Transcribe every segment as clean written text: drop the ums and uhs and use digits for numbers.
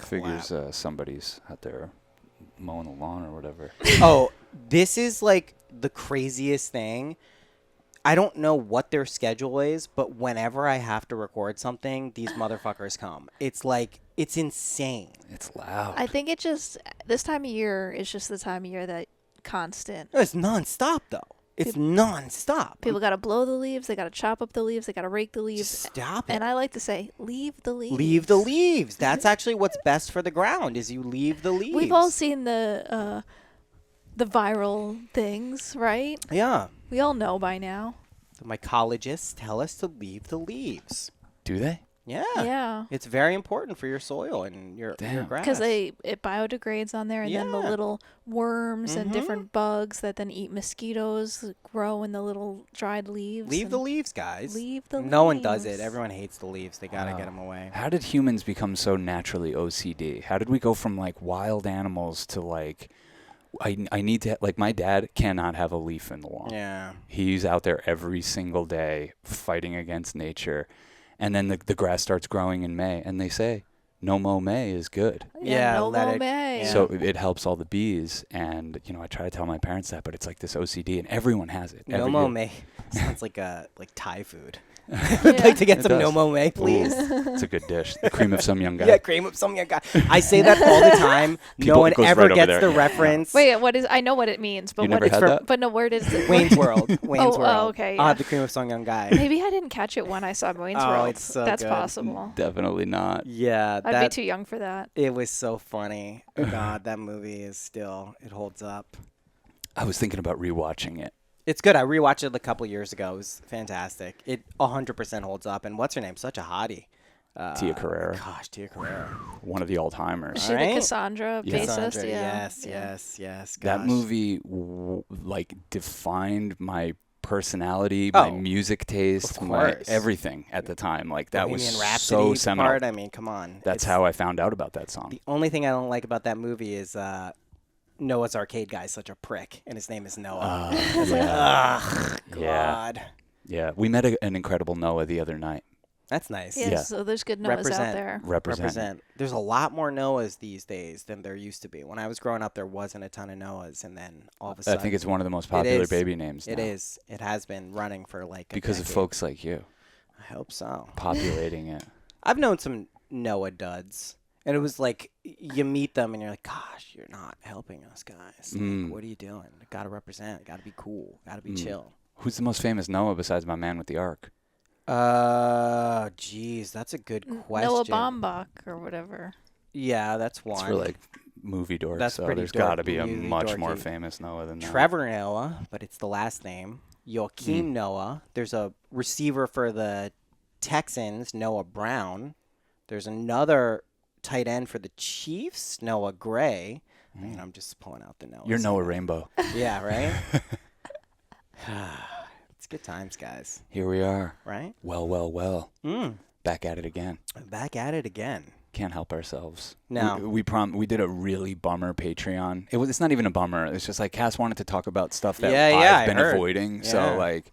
Figures somebody's out there mowing the lawn or whatever. Oh, this is like the craziest thing. I don't know what their schedule is, but whenever I have to record something, these motherfuckers come. It's like, it's insane. It's loud. I think it just, this time of year is just the time of year that constant. It's nonstop, though. It's nonstop. People got to blow the leaves. They got to chop up the leaves. They got to rake the leaves. Stop it. And I like to say, leave the leaves. Leave the leaves. That's actually what's best for the ground, is you leave the leaves. We've all seen the viral things, right? Yeah. We all know by now. The mycologists tell us to leave the leaves. Do they? Yeah. Yeah. It's very important for your soil and your grass. Because it biodegrades on there, and then the Yeah. little worms and different bugs that then eat mosquitoes grow in the little dried leaves. Leave the leaves, guys. Leave the leaves. No one does it. Everyone hates the leaves. They got to get them away. How did humans become so naturally OCD? How did we go from like wild animals to like, I need to, like, my dad cannot have a leaf in the lawn. Yeah. He's out there every single day fighting against nature. And then the grass starts growing in May, and they say, no mow May is good. Yeah, no let mow it- May. yeah. So it helps all the bees. And, you know, I try to tell my parents that, but it's like this OCD, and everyone has it. every Nomo year. May sounds like Thai food. Yeah. I'd like to get It some does. Nomo May, please. Ooh, it's a good dish. The cream of some young guy. Yeah, cream of some young guy. I say that all the time. No People- one it goes ever right over gets there. the Yeah. reference. Wait, what is? I know what it means, but You what never is? had that? But no, where does it? Wayne's World. Wayne's Oh, World. okay, Ah, yeah. the cream of some young guy. Maybe I didn't catch it when I saw Wayne's Oh, World. it's so That's good. possible. Definitely not. Yeah, I'd be that too young for that. it was so funny. God, that movie is still, it holds up. I was thinking about rewatching it. It's good. I rewatched it a couple years ago. It was fantastic. It 100% holds up. And what's her name? Such a hottie. Tia Carrere, Gosh, Tia Carrere. one of the all-timers. Is she Alright. the Cassandra Yeah. bassist? Cassandra, Yeah. yes. That gosh. movie like defined my personality, my music taste, of my course. everything at the time. Like that Bohemian was Rhapsody so seminal. part. I mean, come on. That's It's- how I found out about that song. The only thing I don't like about that movie is Noah's arcade guy is such a prick, and his name is Noah. It's like, ugh, Yeah. God. Yeah, we met an incredible Noah the other night. That's nice. Yeah. Yeah. So there's good Noahs Represent. out there. Represent. There's a lot more Noahs these days than there used to be. When I was growing up, there wasn't a ton of Noahs, and then all of a I sudden, think it's one of the most popular is. baby names It now. is. It has been running for like a Because of decade. folks like you I hope so. populating it. I've known some Noah duds, and it was like you meet them, and you're like, "Gosh, you're not helping us, guys. Like, what are you doing? Got to represent. Got to be cool. Got to be chill." Who's the most famous Noah besides my man with the ark? Geez, that's a good question. Noah Baumbach or whatever. Yeah, that's one. It's for like movie dorks, That's so pretty there's got to be a movie much more dorky. famous Noah than that. Trevor Noah, but it's the last name. Joaquin Noah. There's a receiver for the Texans, Noah Brown. There's another tight end for the Chiefs, Noah Gray. I mean, I'm just pulling out the Noahs. You're Noah Rainbow. Yeah, right? It's good times, guys. Here we are. Right? Well. Mm. Back at it again. Back at it again. Can't help ourselves. No. We did a really bummer Patreon. It's not even a bummer. It's just like Cass wanted to talk about stuff that Yeah, I've been I heard. avoiding. Yeah. So like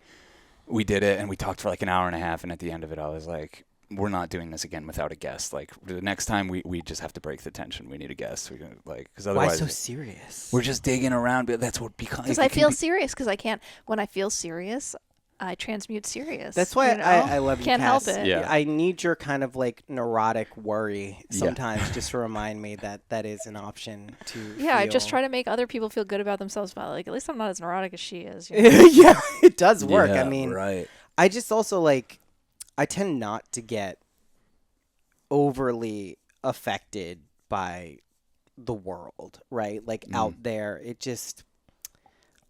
we did it and we talked for like an hour and a half, and at the end of it I was like, we're not doing this again without a guest. Like the next time we just have to break the tension. We need a guest. We can, like, because Why otherwise so serious? we're just digging around. But that's what becomes. Because I feel serious. Because I can't. When I feel serious, I transmute serious. That's why you know? I love you, Can't Cass. help it. Yeah. I need your kind of like neurotic worry Yeah. sometimes just to remind me that that is an option to Yeah, I just feel. try to make other people feel good about themselves. But like, at least I'm not as neurotic as she is. You know? Yeah, it does work. Yeah, I mean, right. I just also like, I tend not to get overly affected by the world, right? Like out there, it just,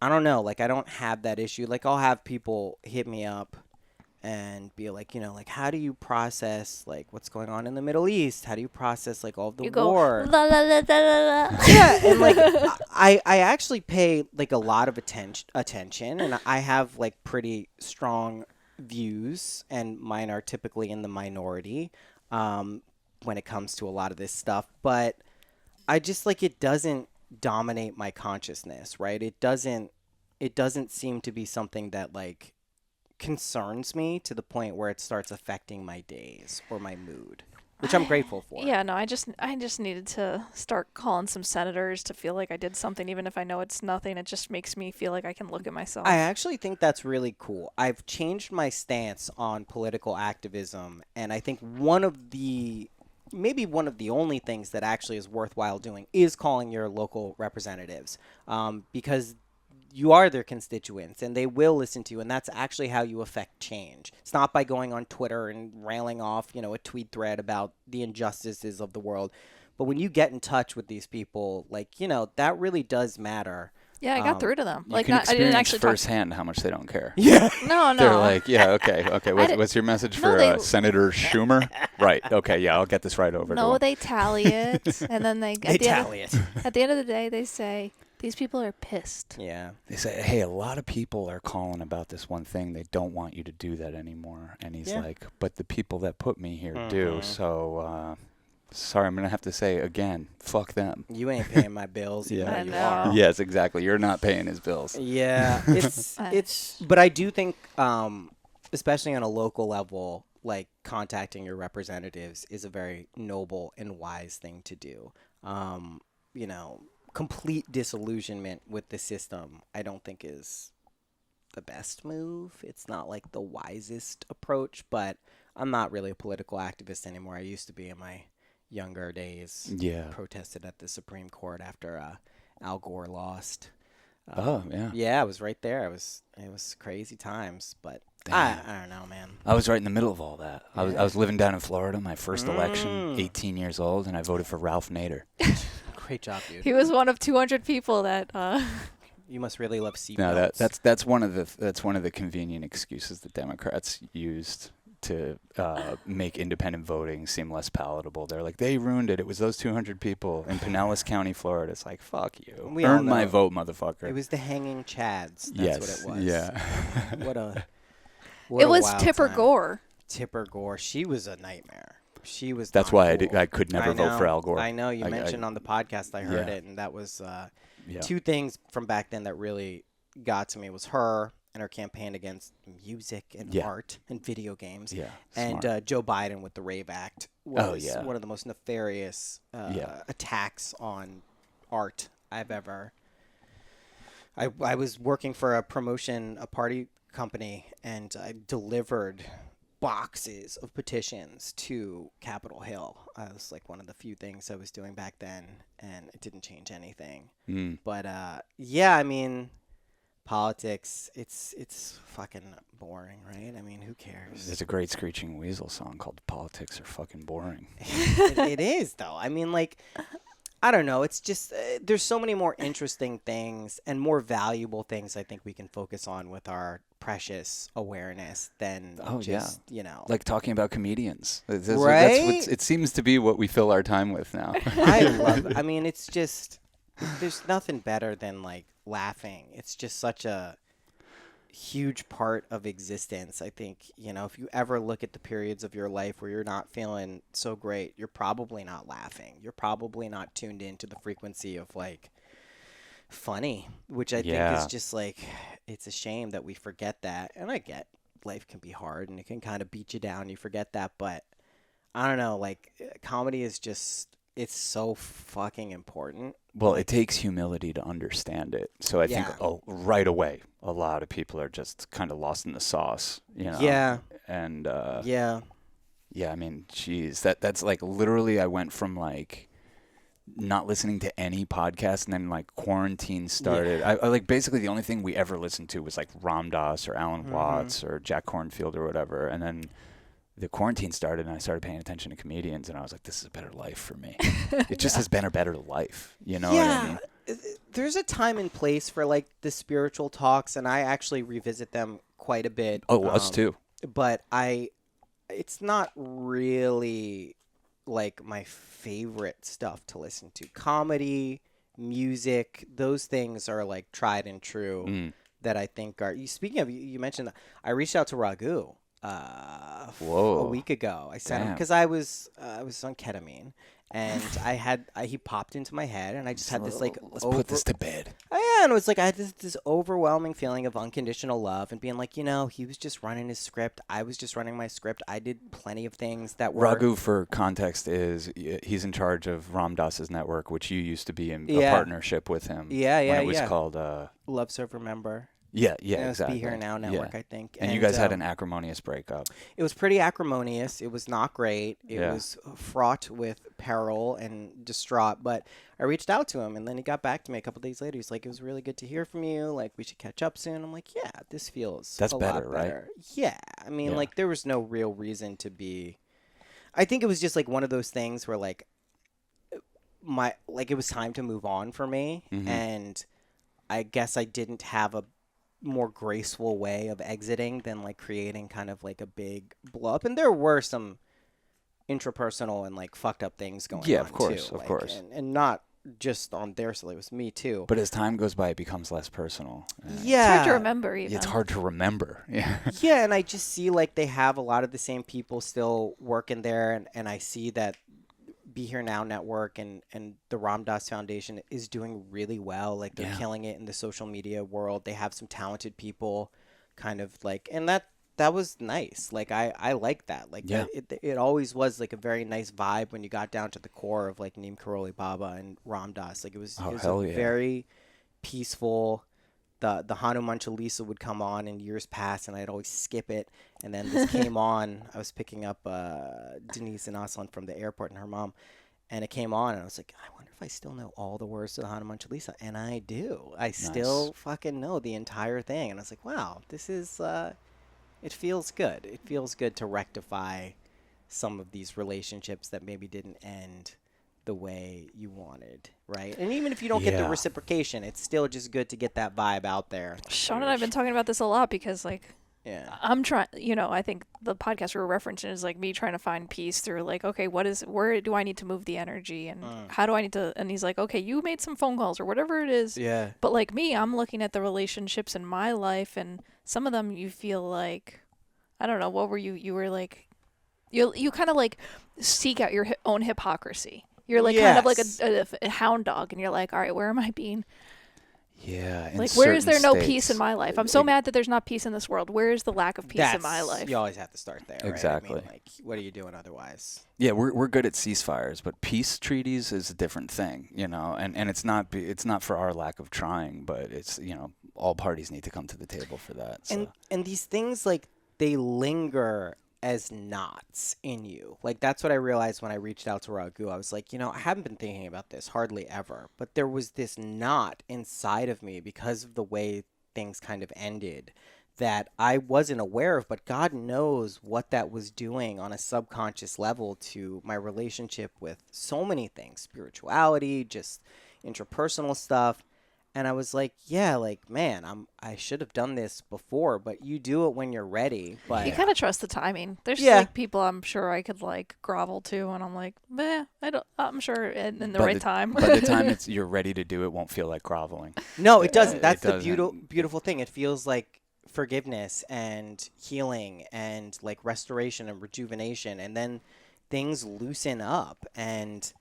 I don't know. Like I don't have that issue. Like I'll have people hit me up and be like, you know, like how do you process like what's going on in the Middle East? How do you process like all of the You go war? la la la la la la. Yeah, and like I actually pay like a lot of attention, and I have like pretty strong views, and mine are typically in the minority when it comes to a lot of this stuff. But I just like it doesn't dominate my consciousness, right? It doesn't seem to be something that like concerns me to the point where it starts affecting my days or my mood. which I'm grateful for. Yeah, no, I just needed to start calling some senators to feel like I did something, even if I know it's nothing. It just makes me feel like I can look at myself. I actually think that's really cool. I've changed my stance on political activism, and I think maybe one of the only things that actually is worthwhile doing is calling your local representatives, because you are their constituents and they will listen to you, and that's actually how you affect change. It's not by going on Twitter and railing off, a tweet thread about the injustices of the world. But when you get in touch with these people, that really does matter. Yeah, I got through to them. You can I experience didn't actually firsthand how much they don't care. Yeah. No. They're like, yeah, okay. What's your message for Senator Schumer? Right. Okay. Yeah, I'll get this right over. No, they tally it, and then they tally it. At the end of the day, they say these people are pissed. Yeah. They say, hey, a lot of people are calling about this one thing. They don't want you to do that anymore. And he's like, but the people that put me here do. So, sorry, I'm going to have to say again, fuck them. You ain't paying my bills. Yeah. I you know. are. Yes, exactly. You're not paying his bills. Yeah. But I do think, especially on a local level, like contacting your representatives is a very noble and wise thing to do. Complete disillusionment with the system, I don't think is the best move. It's not like the wisest approach, but I'm not really a political activist anymore. I used to be in my younger days. Yeah. Protested at the Supreme Court after Al Gore lost. Yeah. Yeah, I was right there. It was crazy times, but I don't know, man. I was right in the middle of all that. Yeah. I was living down in Florida, my first election, 18 years old, and I voted for Ralph Nader. Great job, dude. He was one of 200 people that. You must really love seatbelts. No, that's one of the convenient excuses that Democrats used to make independent voting seem less palatable. They're like, they ruined it. It was those 200 people in Pinellas County, Florida. It's like, fuck you. We all Earn my know. vote, motherfucker. It was the hanging chads. That's Yes. what it was. Yeah. What it a was wild Tipper time. Gore. Tipper Gore. She was a nightmare. She was. That's not why cool. I could never vote for Al Gore. I know you mentioned on the podcast. I heard Yeah. it, and that was Yeah. two things from back then that really got to me was her and her campaign against music and art and video games. Yeah. And Smart. Joe Biden with the Rave Act was yeah. one of the most nefarious attacks on art I've ever. I was working for a party company, and I delivered boxes of petitions to Capitol Hill. I was like one of the few things I was doing back then, and it didn't change anything. But I mean, politics, it's fucking boring, right? I mean, who cares? There's a great Screeching Weasel song called "Politics Are Fucking Boring." It is, though. I mean, like, I don't know. It's just there's so many more interesting things and more valuable things I think we can focus on with our precious awareness than like talking about comedians. Right? It seems to be what we fill our time with now. I love it. I mean, it's just there's nothing better than like laughing. It's just such a huge part of existence. I think, if you ever look at the periods of your life where you're not feeling so great, you're probably not laughing. You're probably not tuned into the frequency of like funny, which I think is just like, it's a shame that we forget that. And I get life can be hard and it can kind of beat you down. You forget that, but I don't know, like comedy is just, it's so fucking important. Well, it takes humility to understand it. So I think right away, a lot of people are just kind of lost in the sauce, Yeah. And yeah. I mean, geez, that's like literally I went from like not listening to any podcast, and then like quarantine started. I like basically the only thing we ever listened to was like Ram Dass or Alan Watts or Jack Kornfield or whatever. And then the quarantine started, and I started paying attention to comedians, and I was like, this is a better life for me. It just has been a better life. You know what I mean? There's a time and place for like the spiritual talks, and I actually revisit them quite a bit. Oh, us too. But it's not really like my favorite stuff to listen to. Comedy, music, those things are like tried and true that I think are. Speaking of, you mentioned that I reached out to Raghu a week ago. I sent him because I was on ketamine, And he popped into my head, and I just had this like, let's put this to bed. Oh, yeah, and it was like I had this overwhelming feeling of unconditional love, and being like, he was just running his script. I was just running my script. I did plenty of things that were. Raghu, for context, he's in charge of Ram Dass's network, which you used to be in a partnership with him. Yeah, when it was called Love Serve Remember. Yeah, Be exactly. Here Now network, I think. And you guys had an acrimonious breakup. It was pretty acrimonious. It was not great. It was fraught with peril and distraught. But I reached out to him, and then he got back to me a couple days later. He's like, "It was really good to hear from you. Like, we should catch up soon." I'm like, "Yeah, this feels That's a better, lot right? better." Yeah, I mean, like, there was no real reason to be. I think it was just like one of those things where like it was time to move on for me, and I guess I didn't have a more graceful way of exiting than like creating kind of like a big blow up. And there were some intrapersonal and like fucked up things going on. Yeah, of course, too. of course. And not just on their side, it was me too. But as time goes by, it becomes less personal. Yeah. It's hard to remember even. It's hard to remember. Yeah. Yeah, and I just see like they have a lot of the same people still working there, and I see that Be Here Now Network and the Ram Dass Foundation is doing really well. Like they're killing it in the social media world. They have some talented people kind of like, and that was nice. Like I like that. Like it always was like a very nice vibe when you got down to the core of like Neem Karoli Baba and Ram Dass. Like it was very peaceful. The Hanuman Chalisa would come on in years past, and I'd always skip it. And then this came on. I was picking up Denise and Aslan from the airport and her mom, and it came on, and I was like, I wonder if I still know all the words to the Hanuman Chalisa. And I do. I still fucking know the entire thing. And I was like, wow, this is, it feels good. It feels good to rectify some of these relationships that maybe didn't end the way you wanted, right? And even if you don't get the reciprocation, it's still just good to get that vibe out there. Sean and I have been talking about this a lot because, like, I'm trying, I think the podcast we were referencing is like me trying to find peace through like, okay, where do I need to move the energy and how do I need to, and he's like, okay, you made some phone calls or whatever it is. Yeah. But like me, I'm looking at the relationships in my life, and some of them you feel like, I don't know, what were you were like, you kind of like seek out your own hypocrisy. You're like kind of like a hound dog, and you're like, all right, where am I being? Yeah. Like, where is there no peace in my life? I'm so mad that there's not peace in this world. Where is the lack of peace in my life? You always have to start there. Exactly. Right? I mean, like, what are you doing otherwise? Yeah, we're good at ceasefires, but peace treaties is a different thing, and it's not for our lack of trying, but it's, all parties need to come to the table for that. So. And these things, like, they linger as knots in you. Like, that's what I realized when I reached out to Raghu. I was like, I haven't been thinking about this hardly ever, but there was this knot inside of me because of the way things kind of ended that I wasn't aware of, but God knows what that was doing on a subconscious level to my relationship with so many things, spirituality, just interpersonal stuff. And I was like, man, I should have done this before, but you do it when you're ready. But you kind of trust the timing. There's like people I'm sure I could like grovel to, and I'm like, I'm sure in the right time. By the time you're ready to do it, won't feel like groveling. No, it doesn't. That's the beautiful thing. It feels like forgiveness and healing and like restoration and rejuvenation, and then things loosen up and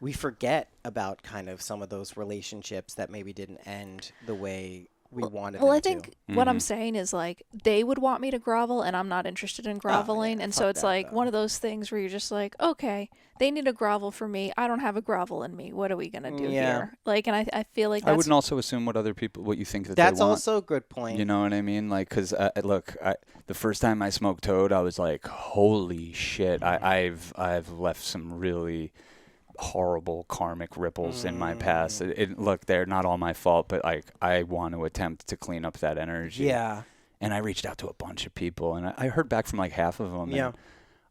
we forget about kind of some of those relationships that maybe didn't end the way we wanted them to. Well, I think what I'm saying is like they would want me to grovel and I'm not interested in groveling. And so it's like one of those things where you're just like, okay, they need a grovel for me. I don't have a grovel in me. What are we going to do here? Like, and I feel like that's... I wouldn't also assume what you think that that's they want. Also a good point. You know what I mean? Like, because, look, the first time I smoked Toad, I was like, holy shit. I've left some really horrible karmic ripples in my past. Look, they're not all my fault, but I want to attempt to clean up that energy. Yeah. And I reached out to a bunch of people, and I heard back from like half of them. Yeah. And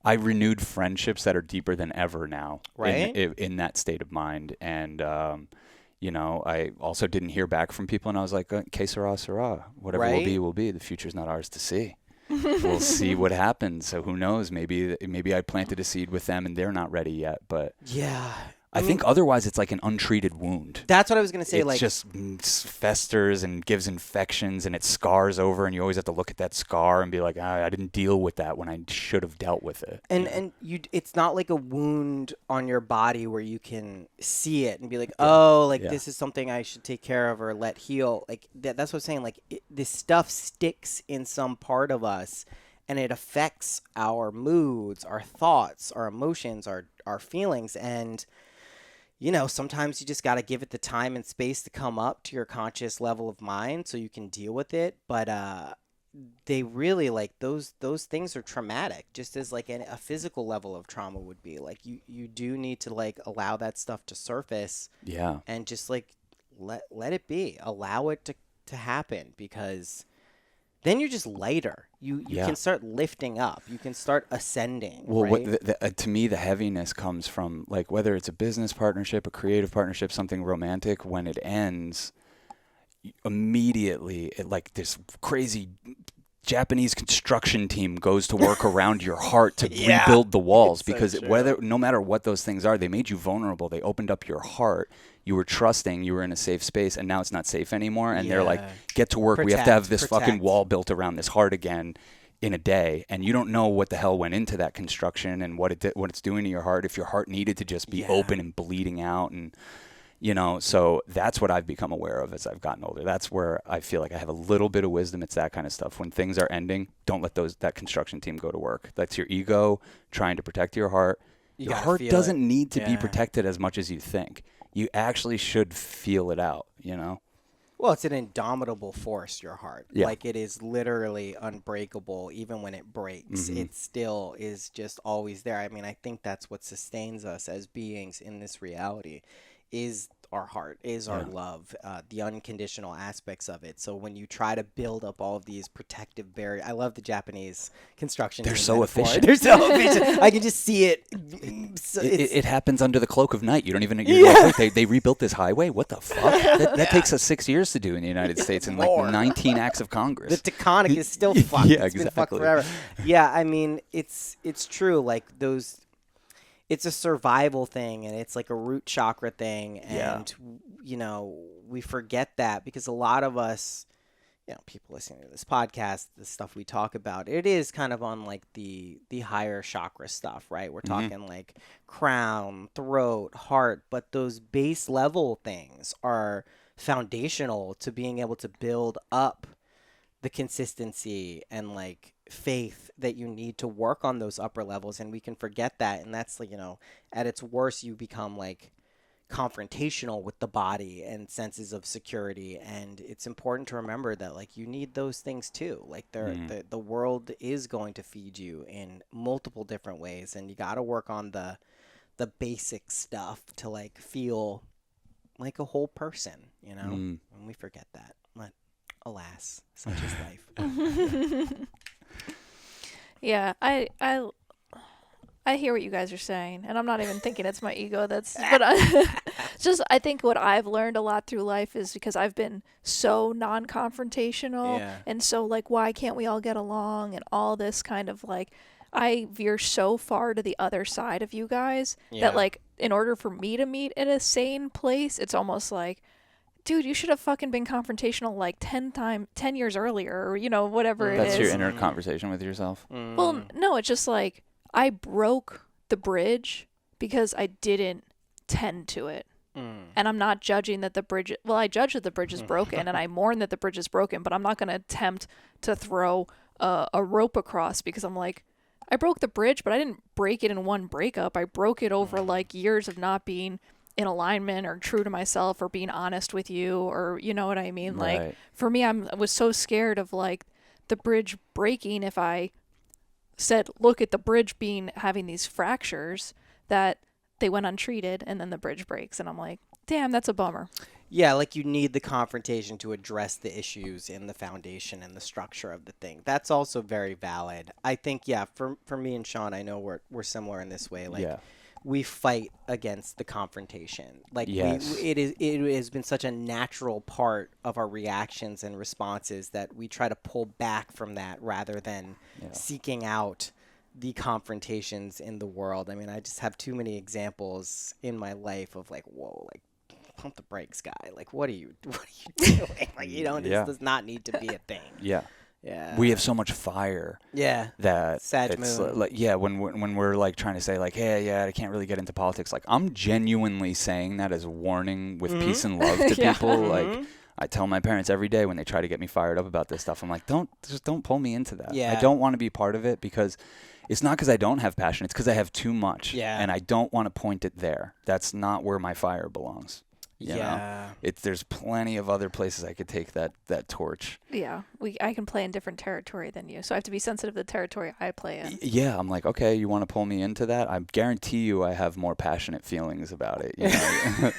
I renewed friendships that are deeper than ever now. Right. In that state of mind. And, I also didn't hear back from people, and I was like, que sera, sera. Whatever will be, will be. The future's not ours to see. We'll see what happens. So who knows? Maybe I planted a seed with them and they're not ready yet. But yeah, I think otherwise it's like an untreated wound. That's what I was going to say. It Like, just festers and gives infections and it scars over, and you always have to look at that scar and be like, I didn't deal with that when I should have dealt with it. and it's not like a wound on your body where you can see it and be like, oh, like this is something I should take care of or let heal. Like that's what I'm saying. Like this stuff sticks in some part of us, and it affects our moods, our thoughts, our emotions, our feelings, and sometimes you just got to give it the time and space to come up to your conscious level of mind so you can deal with it. But they really, like, those things are traumatic, just as like a physical level of trauma would be. Like you do need to like allow that stuff to surface. Yeah. And just like let it be. Allow it to happen, because then you're just lighter. You can start lifting up. You can start ascending. Well, right? To me, the heaviness comes from, like, whether it's a business partnership, a creative partnership, something romantic. When it ends, immediately, this crazy Japanese construction team goes to work around your heart to rebuild the walls, because no matter what those things are, they made you vulnerable. They opened up your heart. You were trusting, you were in a safe space, and now it's not safe anymore. And they're like, get to work. We have to have this fucking wall built around this heart again in a day. And you don't know what the hell went into that construction and what it's doing to your heart. If your heart needed to just be open and bleeding out, and so that's what I've become aware of as I've gotten older. That's where I feel like I have a little bit of wisdom. It's that kind of stuff. When things are ending, don't let that construction team go to work. That's your ego trying to protect your heart. Your heart doesn't need to be protected as much as you think. You actually should feel it out, Well, it's an indomitable force, your heart. Yeah. Like, it is literally unbreakable. Even when it breaks, it still is just always there. I mean, I think that's what sustains us as beings in this reality, is our heart, is our love, the unconditional aspects of it. So when you try to build up all of these protective barriers, I love the Japanese construction. They're so efficient. They're so efficient. I can just see it. It happens under the cloak of night. You don't even know. Like, wait, they rebuilt this highway? What the fuck? That takes us 6 years to do in the United States and like 19 acts of Congress. The tectonic is still fucked. It's been fucked forever. Yeah, I mean, it's true. Like, those... It's a survival thing, and it's like a root chakra thing, and we forget that, because a lot of us, people listening to this podcast, the stuff we talk about, it is kind of on like the higher chakra stuff, right? We're talking like crown, throat, heart, but those base level things are foundational to being able to build up the consistency and like faith that you need to work on those upper levels, and we can forget that. And that's like, at its worst, you become like confrontational with the body and senses of security, and it's important to remember that like you need those things too. Like the world is going to feed you in multiple different ways, and you got to work on the basic stuff to like feel like a whole person, and we forget that. But alas, such is life. Yeah, I hear what you guys are saying, and I'm not even thinking it's my ego but I think what I've learned a lot through life is because I've been so non-confrontational, and so like, why can't we all get along, and all this kind of like, I veer so far to the other side of you guys that like, in order for me to meet in a sane place, it's almost like, dude, you should have fucking been confrontational like 10 years earlier, or, whatever it is. That's your inner conversation with yourself? Well, no, it's just like, I broke the bridge because I didn't tend to it. And I'm not judging that the bridge, well, I judge that the bridge is broken, and I mourn that the bridge is broken, but I'm not going to attempt to throw a rope across, because I'm like, I broke the bridge, but I didn't break it in one breakup. I broke it over like years of not being in alignment or true to myself or being honest with you, or you know what I mean? Right. Like, for me, I was so scared of like the bridge breaking if I said, look at the bridge having these fractures, that they went untreated and then the bridge breaks, and I'm like, damn, that's a bummer. Yeah, like you need the confrontation to address the issues in the foundation and the structure of the thing. That's also very valid. I think, for me and Sean, I know we're similar in this way. Like, we fight against the confrontation. Like, it has been such a natural part of our reactions and responses that we try to pull back from that rather than seeking out the confrontations in the world. I mean, I just have too many examples in my life of like, whoa, like pump the brakes, guy. Like, what are you doing? Like, this does not need to be a thing. Yeah. Yeah. We have so much fire. Yeah. That Sag it's moon. like, yeah, when we're like trying to say like, hey, yeah, I can't really get into politics. Like, I'm genuinely saying that as a warning with peace and love to people. Like, I tell my parents every day when they try to get me fired up about this stuff, I'm like, don't pull me into that. Yeah. I don't want to be part of it because it's not because I don't have passion. It's because I have too much. Yeah. And I don't want to point it there. That's not where my fire belongs. You know? There's plenty of other places I could take that torch. Yeah, I can play in different territory than you, so I have to be sensitive to the territory I play in. Yeah, I'm like, okay, you want to pull me into that? I guarantee you I have more passionate feelings about it. You know?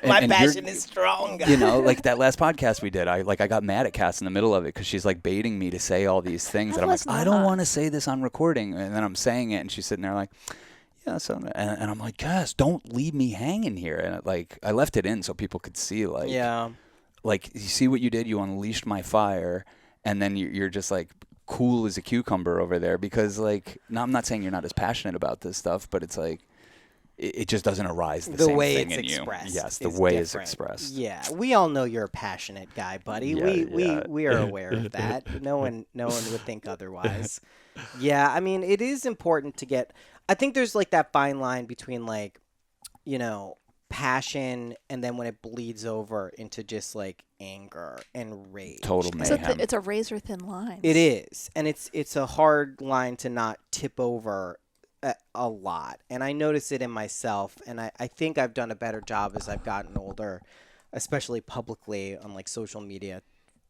My passion is strong. You know, like that last podcast we did, I got mad at Cass in the middle of it because she's like baiting me to say all these things. And I'm like, I don't want to say this on recording. And then I'm saying it, and she's sitting there like, yeah, so, and I'm like, Cass, don't leave me hanging here. And like, I left it in so people could see, like, like, you see what you did? You unleashed my fire, and then you're just like cool as a cucumber over there because, like, no, I'm not saying you're not as passionate about this stuff, but it's like, it just doesn't arise the same way thing it's in you. expressed. Yes, the way it's different. expressed. Yeah, we all know you're a passionate guy, buddy. We are aware of that. No one would think otherwise. Yeah, I mean, it is important to get. I think there's like that fine line between like, passion and then when it bleeds over into just like anger and rage. Total mayhem. It's a razor thin line. It is, and it's a hard line to not tip over a lot. And I notice it in myself, and I think I've done a better job as I've gotten older, especially publicly on like social media,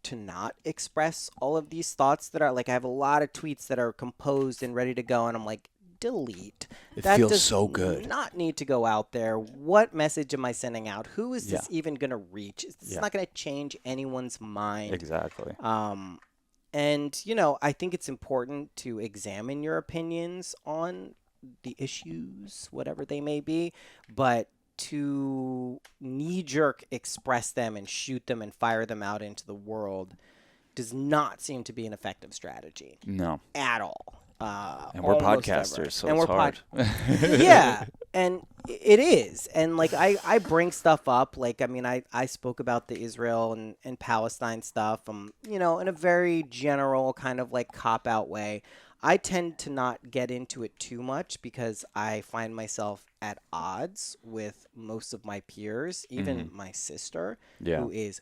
to not express all of these thoughts that are like, I have a lot of tweets that are composed and ready to go, and I'm like, delete. That feels so good. Not need to go out there. What message am I sending out? Who is this even going to reach? This is not going to change anyone's mind. Exactly. And, I think it's important to examine your opinions on the issues, whatever they may be, but to knee-jerk express them and shoot them and fire them out into the world does not seem to be an effective strategy. No. At all. And we're podcasters, so and it's hard. Yeah, and it is. And, like, I bring stuff up. Like, I mean, I spoke about the Israel and Palestine stuff, in a very general kind of, like, cop-out way. I tend to not get into it too much because I find myself at odds with most of my peers, even my sister, who is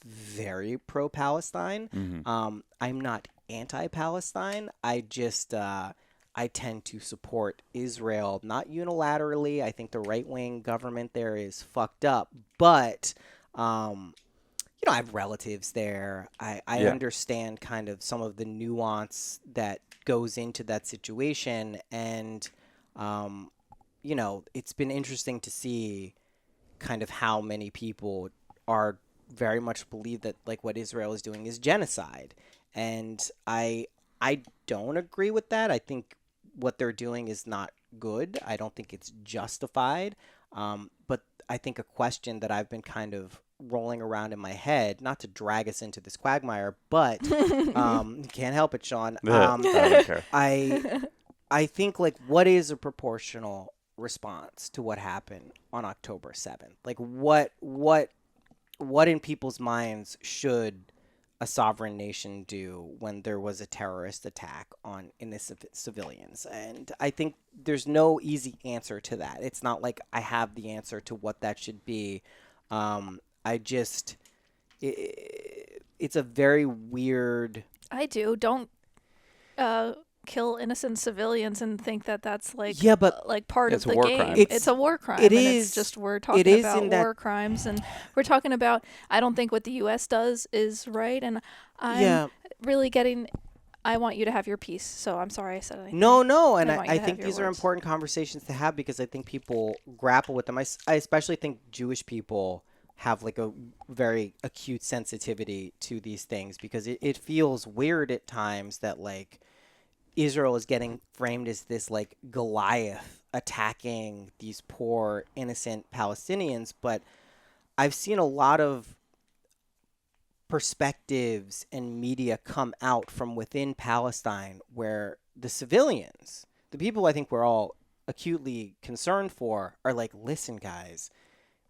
very pro-Palestine. I'm not anti-Palestine. I just I tend to support Israel, not unilaterally. I think the right-wing government there is fucked up, but I have relatives there. I understand kind of some of the nuance that goes into that situation, and it's been interesting to see kind of how many people are very much believe that like what Israel is doing is genocide, and I don't agree with that. I think what they're doing is not good. I don't think it's justified, but I think a question that I've been kind of rolling around in my head, not to drag us into this quagmire, but can't help it, Sean. I don't care. I think, like, what is a proportional response to what happened on October 7th? Like, what in people's minds should a sovereign nation do when there was a terrorist attack on innocent civilians? And I think there's no easy answer to that. It's not like I have the answer to what that should be. It's a very weird. I do. Don't kill innocent civilians and think that that's like like part of the game. Crime. It's a war crime. It and is. It's just we're talking about war crimes, and we're talking about. I don't think what the U.S. does is right, and I'm really getting. I want you to have your peace. So I'm sorry I said anything. No, and I think your these are words. important conversations to have because I think people grapple with them. I especially think Jewish people have like a very acute sensitivity to these things because it feels weird at times that like Israel is getting framed as this like Goliath attacking these poor innocent Palestinians, but I've seen a lot of perspectives and media come out from within Palestine where the civilians, the people I think we're all acutely concerned for, are like, listen, guys,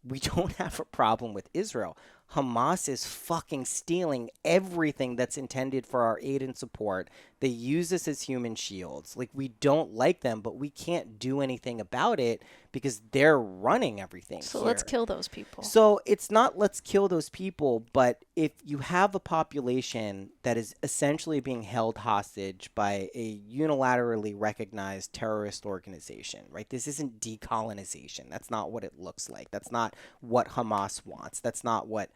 we don't have a problem with Israel. Hamas is fucking stealing everything that's intended for our aid and support. They use us as human shields. Like, we don't like them, but we can't do anything about it because they're running everything So here. let's kill those people. So it's not let's kill those people, but if you have a population that is essentially being held hostage by a unilaterally recognized terrorist organization, right? This isn't decolonization. That's not what it looks like. That's not what Hamas wants. That's not what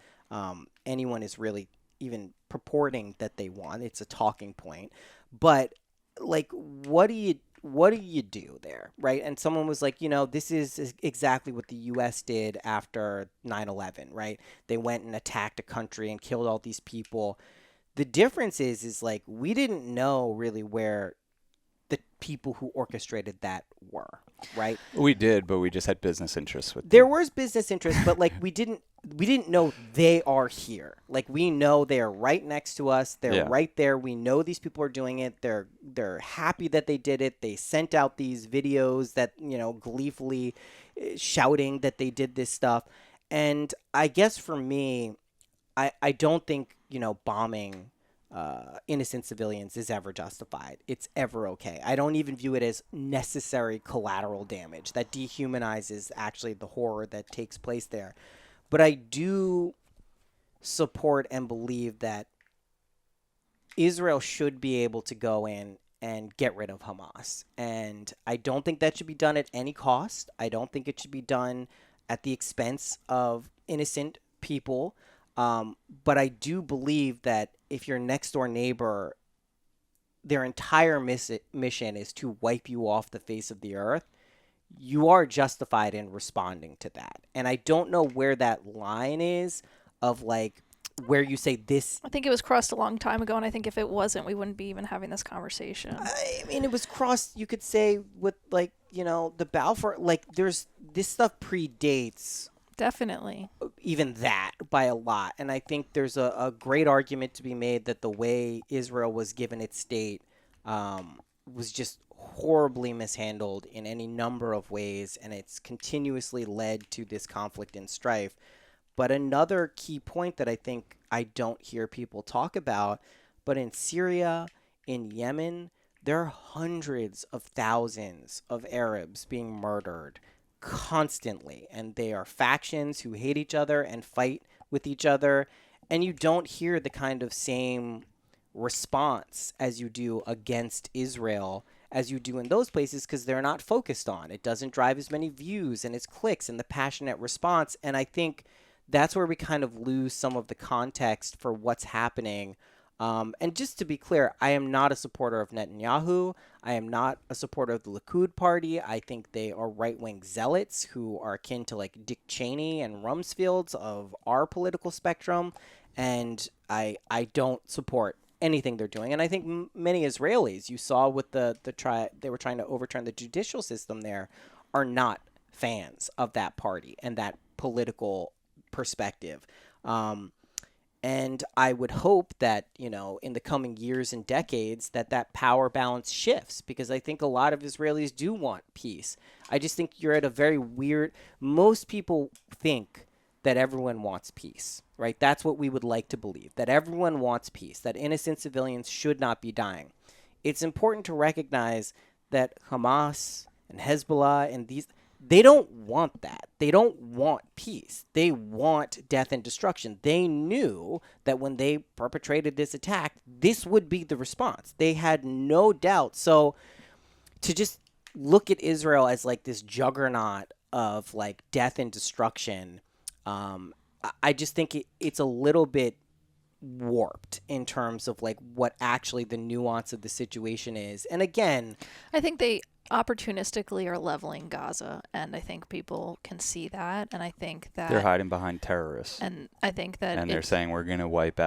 anyone is really even purporting that they want. It's a talking point. But like, what do you do there, right? And someone was like, this is exactly what the U.S. did after 9/11, right? They went and attacked a country and killed all these people. The difference is like, we didn't know really where the people who orchestrated that were, right? We did, but we just had business interests with There them. was business interests, but like we didn't know they are here. Like, we know they are right next to us. They're right there. We know these people are doing it. They're happy that they did it. They sent out these videos that, gleefully shouting that they did this stuff. And I guess for me, I don't think, bombing innocent civilians is ever justified. It's ever okay. I don't even view it as necessary collateral damage that dehumanizes actually the horror that takes place there. But I do support and believe that Israel should be able to go in and get rid of Hamas. And I don't think that should be done at any cost. I don't think it should be done at the expense of innocent people. But I do believe that if your next door neighbor, their entire mission is to wipe you off the face of the earth, you are justified in responding to that. And I don't know where that line is of like where you say this. I think it was crossed a long time ago, and I think if it wasn't, we wouldn't be even having this conversation. I mean, it was crossed, you could say, with like, the Balfour, like this stuff predates Definitely. even that by a lot. And I think there's a great argument to be made that the way Israel was given its state was just horribly mishandled in any number of ways, and it's continuously led to this conflict and strife. But another key point that I think I don't hear people talk about, but in Syria, in Yemen, there are hundreds of thousands of Arabs being murdered constantly, and they are factions who hate each other and fight with each other, and you don't hear the kind of same response as you do against Israel as you do in those places, because they're not focused on. It doesn't drive as many views and its clicks and the passionate response. And I think that's where we kind of lose some of the context for what's happening. And just to be clear, I am not a supporter of Netanyahu. I am not a supporter of the Likud party. I think they are right-wing zealots who are akin to like Dick Cheney and Rumsfeld's of our political spectrum. And I don't support anything they're doing. And I think many Israelis, you saw with they were trying to overturn the judicial system there, are not fans of that party and that political perspective. And I would hope that, in the coming years and decades, that power balance shifts, because I think a lot of Israelis do want peace. I just think you're at a very weird, most people think that everyone wants peace, right? That's what we would like to believe, that everyone wants peace, that innocent civilians should not be dying. It's important to recognize that Hamas and Hezbollah and they don't want that. They don't want peace. They want death and destruction. They knew that when they perpetrated this attack, this would be the response. They had no doubt. So to just look at Israel as like this juggernaut of like death and destruction, I just think it's a little bit warped in terms of like what actually the nuance of the situation is. And again, I think they opportunistically are leveling Gaza, and I think people can see that, and I think that They're hiding behind terrorists. and I think that And they're saying we're going to wipe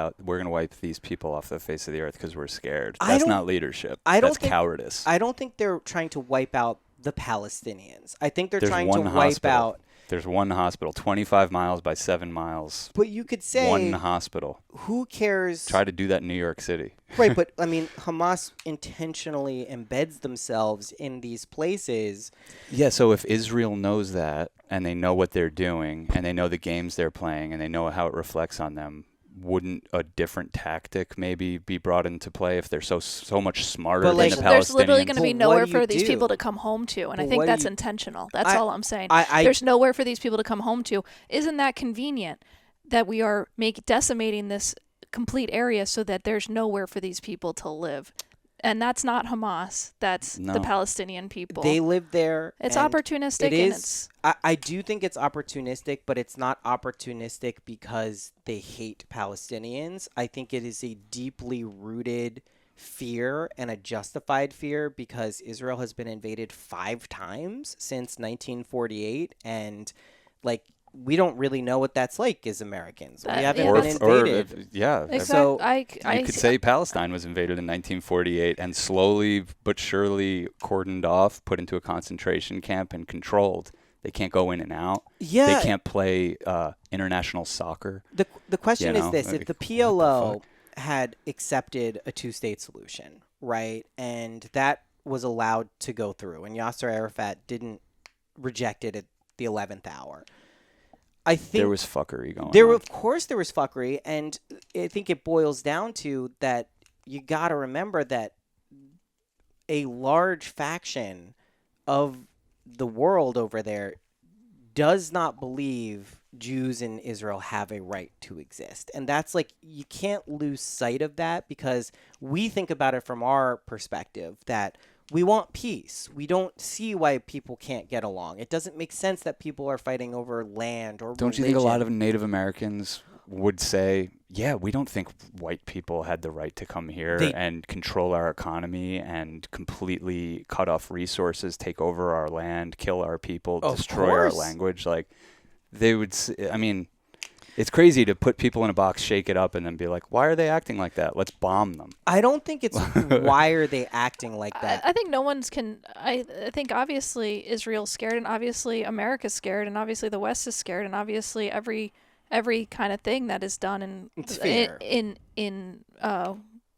these people off the face of the earth because we're scared. I That's don't- not leadership. I don't That's think- cowardice. I don't think they're trying to wipe out the Palestinians. I think they're There's trying one to wipe hospital. out There's one hospital, 25 miles by 7 miles. But you could say, One hospital. who cares? Try to do that in New York City. Right, but I mean, Hamas intentionally embeds themselves in these places. Yeah, so if Israel knows that, and they know what they're doing, and they know the games they're playing, and they know how it reflects on them, wouldn't a different tactic maybe be brought into play if they're so much smarter But, than like, the Palestinians? There's literally going to be But what nowhere do for you these do? people to come home to, and I But think what do that's you- intentional. That's I- all I'm saying. I- There's nowhere for these people to come home to. Isn't that convenient that we are decimating this complete area so that there's nowhere for these people to live? And that's not Hamas. That's the No. Palestinian people. They live there. It's and opportunistic. It and is. it's I do think it's opportunistic, but it's not opportunistic because they hate Palestinians. I think it is a deeply rooted fear and a justified fear because Israel has been invaded 5 times since 1948, and like we don't really know what that's like as Americans. We haven't yeah, been that's- invaded. exactly. So, I You could say Palestine was invaded in 1948 and slowly but surely cordoned off, put into a concentration camp and controlled. They can't go in and out. Yeah. They can't play international soccer. The question You is know, this: like, if the what the PLO fuck? had accepted a 2-state solution, right, and that was allowed to go through, and Yasser Arafat didn't reject it at the 11th hour, I think There was fuckery going there, on. of course, there was fuckery, and I think it boils down to that you got to remember that a large faction of the world over there does not believe Jews in Israel have a right to exist. And that's like, you can't lose sight of that because we think about it from our perspective that we want peace. We don't see why people can't get along. It doesn't make sense that people are fighting over land or Don't you think a lot of religion. Native Americans would say, yeah, we don't think white people had the right to come here and control our economy and completely cut off resources, take over our land, kill our people, Of destroy our course. language? Like, they would, I mean, it's crazy to put people in a box, shake it up, and then be like, why are they acting like that? Let's bomb them. I don't think it's why are they acting like that. I think no one's can. I think obviously Israel's scared, and obviously America's scared, and obviously the West is scared, and obviously every kind of thing that is done It's fair. in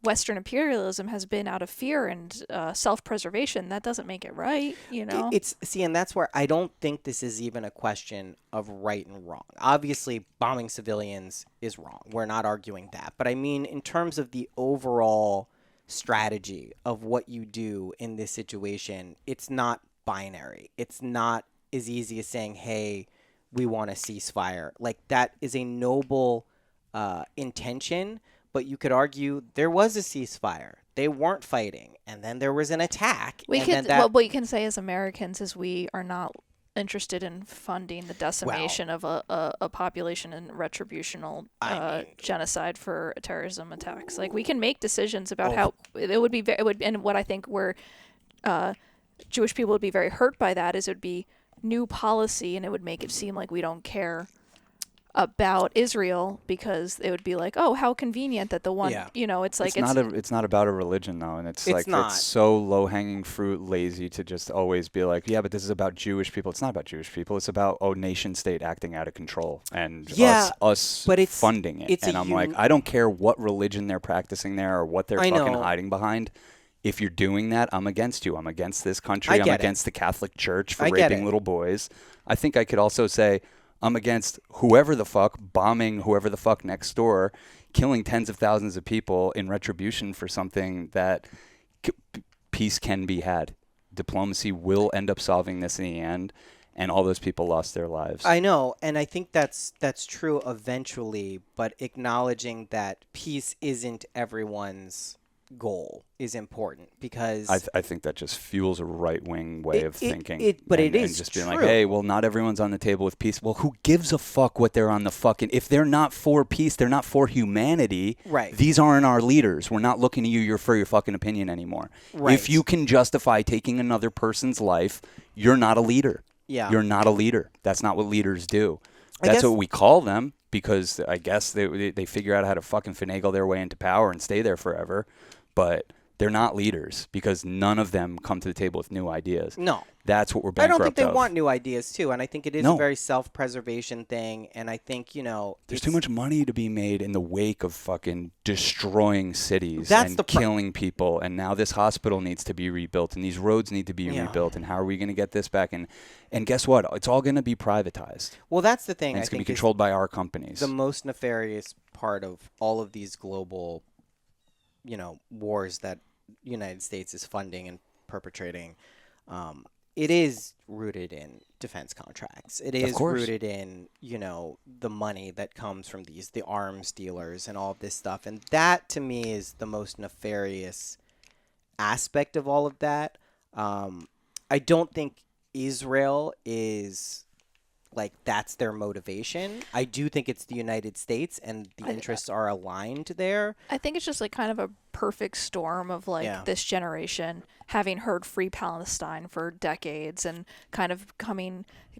Western imperialism has been out of fear and self-preservation. That doesn't make it right, you know. And that's where I don't think this is even a question of right and wrong. Obviously, bombing civilians is wrong. We're not arguing that. But I mean, in terms of the overall strategy of what you do in this situation, it's not binary. It's not as easy as saying, hey, we want a ceasefire. Like, that is a noble intention, but you could argue there was a ceasefire. They weren't fighting, and then there was an attack. What we can say as Americans is we are not interested in funding the decimation of a population and retributional genocide for terrorism attacks. Like, we can make decisions about how it would be. And what I think where Jewish people would be very hurt by that is it would be new policy, and it would make it seem like we don't care about Israel because it would be like, oh, how convenient that the one, it's like It's not about a religion though, and it's like not. it's so low hanging fruit, lazy to just always be like, yeah, but this is about Jewish people. It's not about Jewish people. It's about nation state acting out of control and us but it's funding it. And I'm like, I don't care what religion they're practicing there or what they're fucking hiding behind. If you're doing that, I'm against you. I'm against this country. I'm against the Catholic Church for raping little boys. I think I could also say I'm against whoever the fuck bombing whoever the fuck next door, killing tens of thousands of people in retribution for something that peace can be had. Diplomacy will end up solving this in the end, and all those people lost their lives. I know, and I think that's true eventually, but acknowledging that peace isn't everyone's goal is important because I think that just fuels a right-wing way of thinking. But and just being like, hey, well, not everyone's on the table with peace. Well, who gives a fuck what they're on the fucking... If they're not for peace, they're not for humanity. Right. These aren't our leaders. We're not looking to you for your fucking opinion anymore. Right. If you can justify taking another person's life, you're not a leader. Yeah. You're not a leader. That's not what leaders do. That's what we call them because I guess they figure out how to fucking finagle their way into power and stay there forever. But They're not leaders because none of them come to the table with new ideas. No. That's what we're I bankrupt don't think they of. want new ideas, too. And I think it is No. a very self-preservation thing. And I think, There's too much money to be made in the wake of fucking destroying cities That's and the killing people. And now this hospital needs to be rebuilt and these roads need to be Yeah. rebuilt. And how are we going to get this back? And guess what? It's all going to be privatized. Well, that's the thing. And it's I going to think be controlled by our companies. the most nefarious part of all of these global, wars that United States is funding and perpetrating. It is rooted in defense contracts. It is course. rooted in, the money that comes from the arms dealers and all of this stuff. And that, to me, is the most nefarious aspect of all of that. I don't think Israel is that's their motivation. I do think it's the United States and the interests are aligned there. I think it's just kind of a perfect storm of this generation having heard Free Palestine for decades and kind of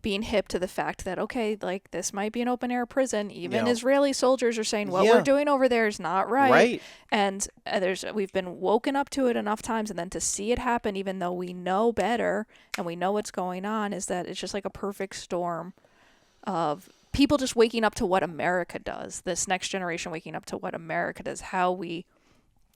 being hip to the fact that, okay, this might be an open air prison. Even Israeli soldiers are saying what we're doing over there is not right. Right. And we've been woken up to it enough times, and then to see it happen, even though we know better and we know what's going on, is that it's just a perfect storm of people just waking up to what America does. This next generation waking up to what America does, how we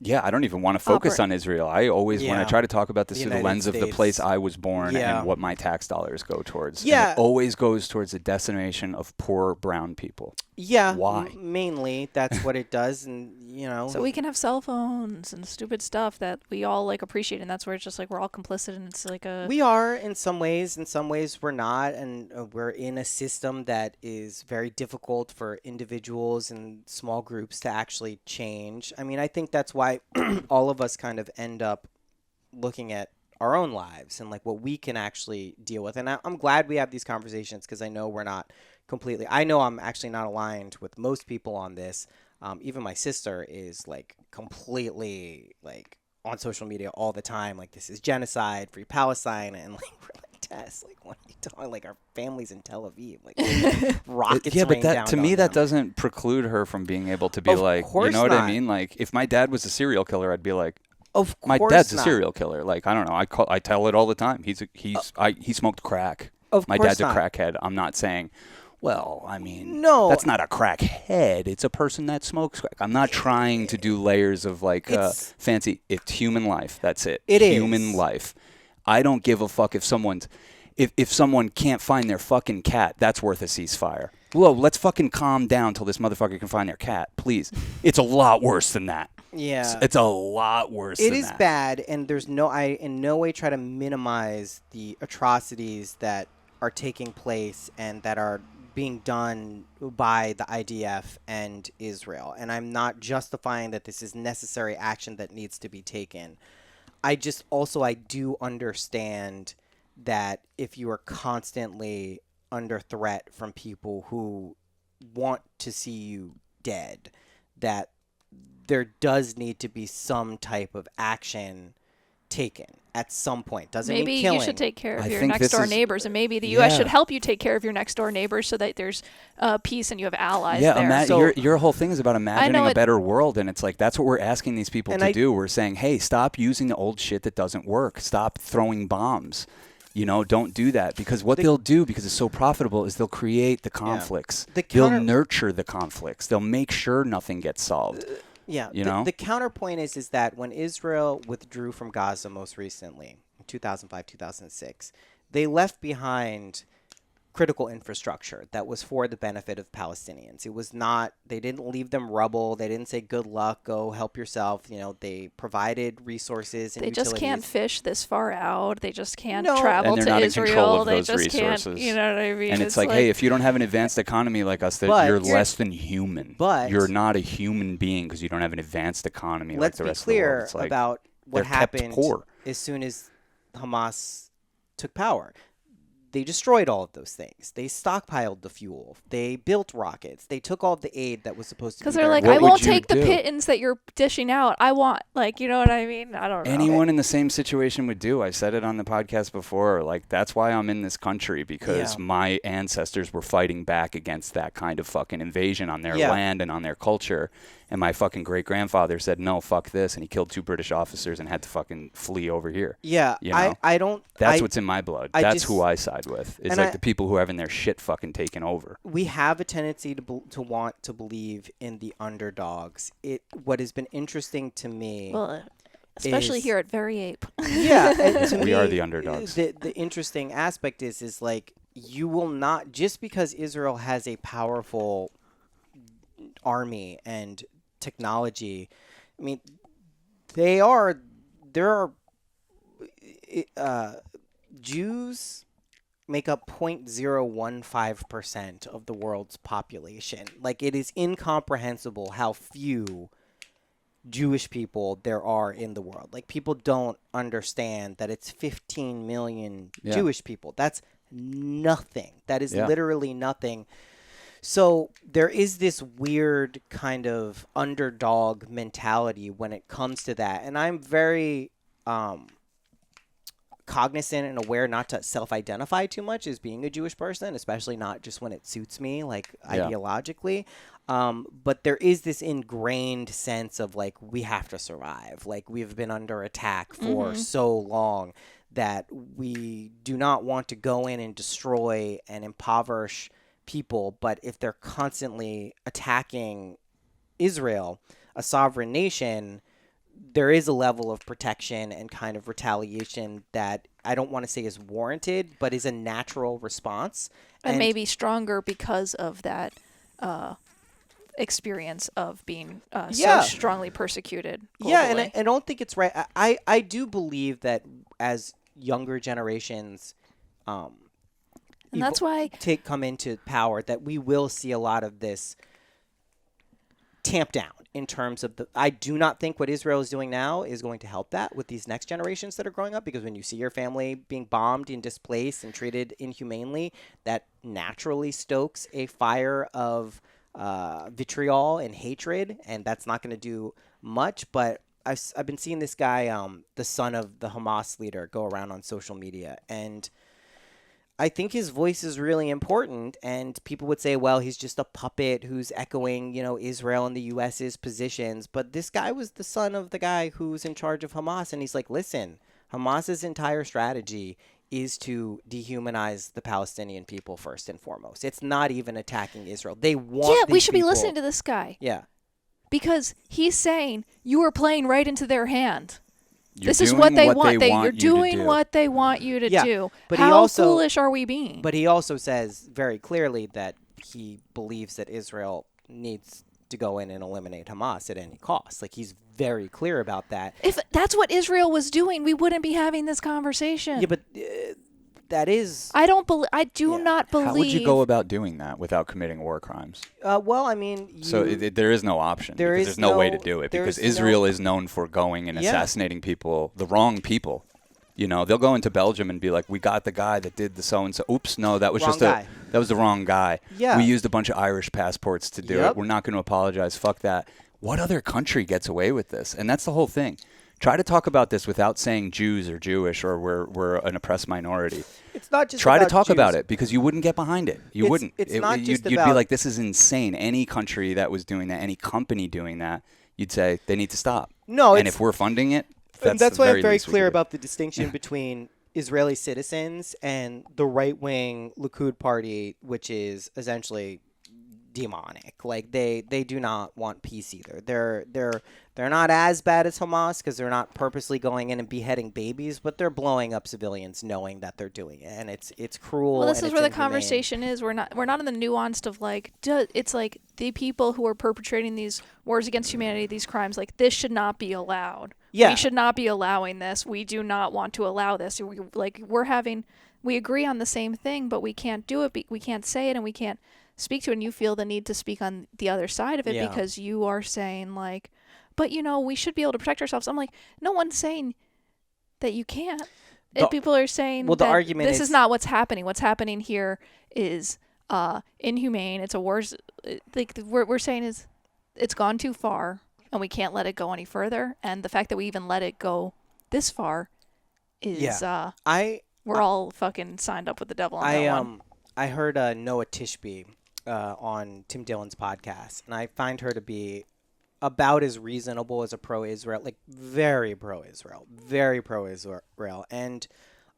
Yeah, I don't even want to focus on Israel. I always, when I try to talk about this through the lens of the place I was born and what my tax dollars go towards, and it always goes towards the decimation of poor brown people. Yeah. Why? Mainly, that's what it does, and So we can have cell phones and stupid stuff that we all appreciate, and that's where it's just we're all complicit, and it's We are in some ways we're not, and we're in a system that is very difficult for individuals and small groups to actually change. I mean, I think that's why all of us kind of end up looking at our own lives and what we can actually deal with. And I'm glad we have these conversations because I know we're not completely. I know I'm actually not aligned with most people on this. Even my sister is completely on social media all the time. This is genocide, Free Palestine, and we're Tess, what are you doing? Our family's in Tel Aviv, rockets. Yeah, but rain that down to me on that them. doesn't preclude her from being able to be Of course what I not. mean? If my dad was a serial killer, I'd be of my course dad's not. a serial killer. I don't know. I tell it all the time. He smoked crack. Of My course dad's a not. crackhead. I'm not saying, well, I mean, No. that's not a crackhead. It's a person that smokes crack. I'm not trying to do layers of It's- fancy. It's human life. That's it. It is. Human life. I don't give a fuck if someone's if someone can't find their fucking cat. That's worth a ceasefire. Whoa, let's fucking calm down till this motherfucker can find their cat, please. It's a lot worse than that. Yeah. It's a lot worse It than is that. bad, and I in no way try to minimize the atrocities that are taking place and that are being done by the IDF and Israel. And I'm not justifying that this is necessary action that needs to be taken. I do understand that if you are constantly under threat from people who want to see you dead, that there does need to be some type of action taken at some point. Doesn't maybe mean killing. you should take care of I your think next this door is- neighbors, and maybe the U.S. Yeah. should help you take care of your next door neighbors so that there's peace and you have allies Yeah, there. your whole thing is about imagining a better world, and it's that's what we're asking these people to do. We're saying, hey, stop using the old shit that doesn't work. Stop throwing bombs. Don't do that, because what they'll do, because it's so profitable, is they'll create the conflicts. They'll nurture the conflicts. They'll make sure nothing gets solved. Yeah, know? The counterpoint is that when Israel withdrew from Gaza most recently, in 2005, 2006, they left behind critical infrastructure that was for the benefit of Palestinians. It was not, they didn't leave them rubble. They didn't say, good luck, go help yourself. They provided resources and they utilities. just can't fish this far out. They just can't No. travel And they're to not in Israel. control of they those just resources. can't, you know what I mean? And it's hey, if you don't have an advanced economy like us, But you're you're- less than human. but- you're not a human being because you don't have an advanced economy like Let's the be rest of the world. clear It's about what they're kept happened poor. as soon as Hamas took power. they destroyed all of those things. They stockpiled the fuel. They built rockets. They took all of the aid that was supposed to be Because they're there. like, What I would won't you take the do? pittance that you're dishing out. I want, like, you know what I mean? I don't know. Anyone in the same situation would do. I said it on the podcast before. Like, that's why I'm in this country, because my ancestors were fighting back against that kind of fucking invasion on their land and on their culture. And my fucking great-grandfather said, no, fuck this. And he killed 2 British officers and had to fucking flee over here. Yeah, You know? I don't. That's what's in my blood. That's who I side with. It's and like the people who are having their shit fucking taken over. We have a tendency to want to believe in the underdogs. What has been interesting to me. Well, especially is- here at Very Ape. Yeah, and to We me, are the underdogs. The interesting aspect is like, you will not, just because Israel has a powerful army and technology. I mean, there are Jews make up 0.015% of the world's population. Like, it is incomprehensible how few Jewish people there are in the world. Like, people don't understand that it's 15 million Jewish people. That's nothing. That is literally nothing. So there is this weird kind of underdog mentality when it comes to that. And I'm very cognizant and aware not to self-identify too much as being a Jewish person, especially not just when it suits me, like ideologically. But there is this ingrained sense of like, we have to survive. Like, we've been under attack for so long that we do not want to go in and destroy and impoverish people. But if they're constantly attacking Israel, a sovereign nation, there is a level of protection and kind of retaliation that I don't want to say is warranted, but is a natural response. And maybe stronger because of that experience of being so strongly persecuted globally. Yeah, and I don't think it's right. I do believe that as younger generations and that's why come into power, that we will see a lot of this tamp down in terms of I do not think what Israel is doing now is going to help that with these next generations that are growing up, because when you see your family being bombed and displaced and treated inhumanely, that naturally stokes a fire of vitriol and hatred, and that's not going to do much. But I've been seeing this guy, the son of the Hamas leader, go around on social media, and I think his voice is really important, and people would say, well, he's just a puppet who's echoing, Israel and the U.S.'s positions. But this guy was the son of the guy who's in charge of Hamas, and he's like, listen, Hamas's entire strategy is to dehumanize the Palestinian people first and foremost. It's not even attacking Israel. They want we these should people- be listening to this guy. Yeah. Because he's saying you are playing right into their hand. You're this is doing what they want. want You're you to doing do. what they want you to do. But How he also, foolish are we being? But he also says very clearly that he believes that Israel needs to go in and eliminate Hamas at any cost. Like, he's very clear about that. If that's what Israel was doing, we wouldn't be having this conversation. Yeah, but that is... I don't believe. I do not believe. How would you go about doing that without committing war crimes? well, I mean... So there is no option. There's no way to do it, because Israel is known for going and assassinating people, the wrong people. They'll go into Belgium and be like, we got the guy that did the so-and-so. Oops, no, that was that was the wrong guy. Yeah. We used a bunch of Irish passports to do it. We're not going to apologize. Fuck that. What other country gets away with this? And that's the whole thing. Try to talk about this without saying Jews or Jewish or we're an oppressed minority. It's not just Try about to talk Jews. about it, because you wouldn't get behind it. You wouldn't. It's not just you'd about... be like, this is insane. Any country that was doing that, any company doing that, you'd say they need to stop. No, and if we're funding it, that's why the I'm very least we clear could do. about the distinction between Israeli citizens and the right-wing Likud party, which is essentially demonic. Like, they do not want peace either. They're not as bad as Hamas, because they're not purposely going in and beheading babies, but they're blowing up civilians knowing that they're doing it, and it's cruel. Well, this and is it's where the inhumane. conversation is. We're not in the nuanced of like. It's like the people who are perpetrating these wars against humanity, these crimes. Like, this should not be allowed. Yeah. We should not be allowing this. We do not want to allow this. We agree on the same thing, but we can't do it. We can't say it, and we can't speak to it. And you feel the need to speak on the other side of it because you are saying like, but we should be able to protect ourselves. I'm like, no one's saying that you can't. people are saying the that argument this is is not what's happening. What's happening here is inhumane. It's a worse. Like we're saying is it's gone too far, and we can't let it go any further. And the fact that we even let it go this far is we're all fucking signed up with the devil on that one. I heard Noah Tishby on Tim Dillon's podcast, and I find her to be about as reasonable as a pro-Israel, like very pro-Israel, and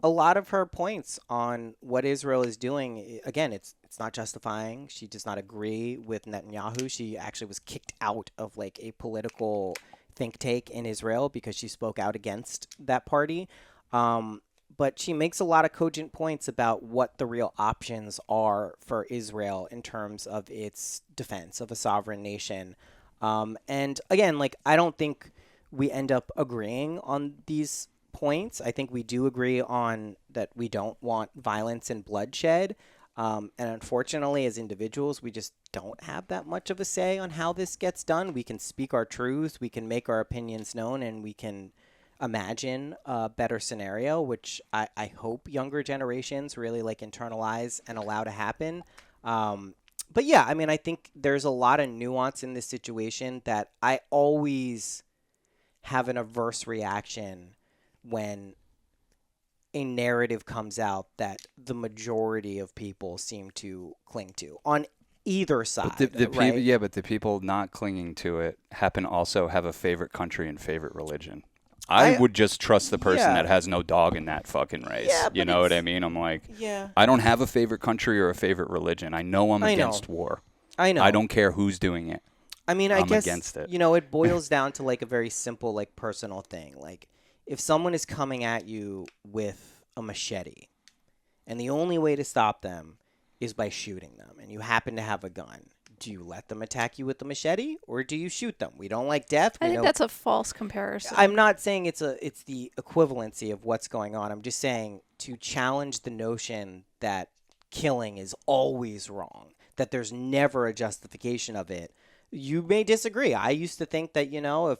a lot of her points on what Israel is doing, again, it's not justifying. She does not agree with Netanyahu. She actually was kicked out of like a political think tank in Israel because she spoke out against that party. But she makes a lot of cogent points about what the real options are for Israel in terms of its defense of a sovereign nation. And again, like, I don't think we end up agreeing on these points. I think we do agree on that we don't want violence and bloodshed. And unfortunately, as individuals, we just don't have that much of a say on how this gets done. We can speak our truths, we can make our opinions known, and we can imagine a better scenario, which I hope younger generations really like internalize and allow to happen. But yeah, I mean, I think there's a lot of nuance in this situation that I always have an adverse reaction when a narrative comes out that the majority of people seem to cling to on either side. But the right? people, but the people not clinging to it happen also have a favorite country and favorite religion. I would just trust the person that has no dog in that fucking race. Yeah, you know what I mean? I'm like, yeah. I don't have a favorite country or a favorite religion. I know I'm against war. I know. I don't care who's doing it. I mean, I guess, against it. You know, it boils down to like a very simple, like personal thing. Like if someone is coming at you with a machete and the only way to stop them is by shooting them and you happen to have a gun, do you let them attack you with the machete or do you shoot them? We don't like death. I think that's a false comparison. I'm not saying it's the equivalency of what's going on. I'm just saying to challenge the notion that killing is always wrong, that there's never a justification of it. You may disagree. I used to think that, you know, if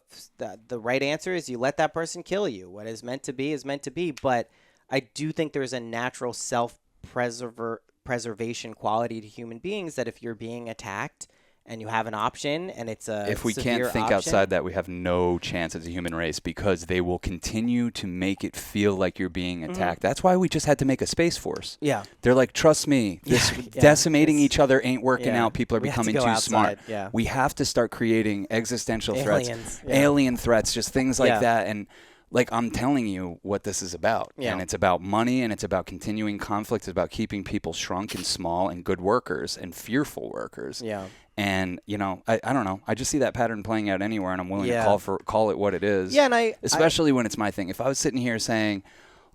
the right answer is you let that person kill you. What is meant to be is meant to be. But I do think there's a natural self-preservation quality to human beings that if you're being attacked and you have an option and it's a if we can't think outside that, we have no chance as a human race because they will continue to make it feel like you're being attacked. That's why we just had to make a Space Force. Yeah. They're like, trust me, this decimating each other ain't working out. People are becoming too smart. Yeah. We have to start creating existential Aliens. threats, alien threats, just things like that. And like, I'm telling you what this is about. Yeah. And it's about money and it's about continuing conflict. It's about keeping people shrunk and small and good workers and fearful workers. Yeah. And, you know, I don't know. I just see that pattern playing out anywhere, and I'm willing to call it what it is. Yeah, and especially when it's my thing. If I was sitting here saying,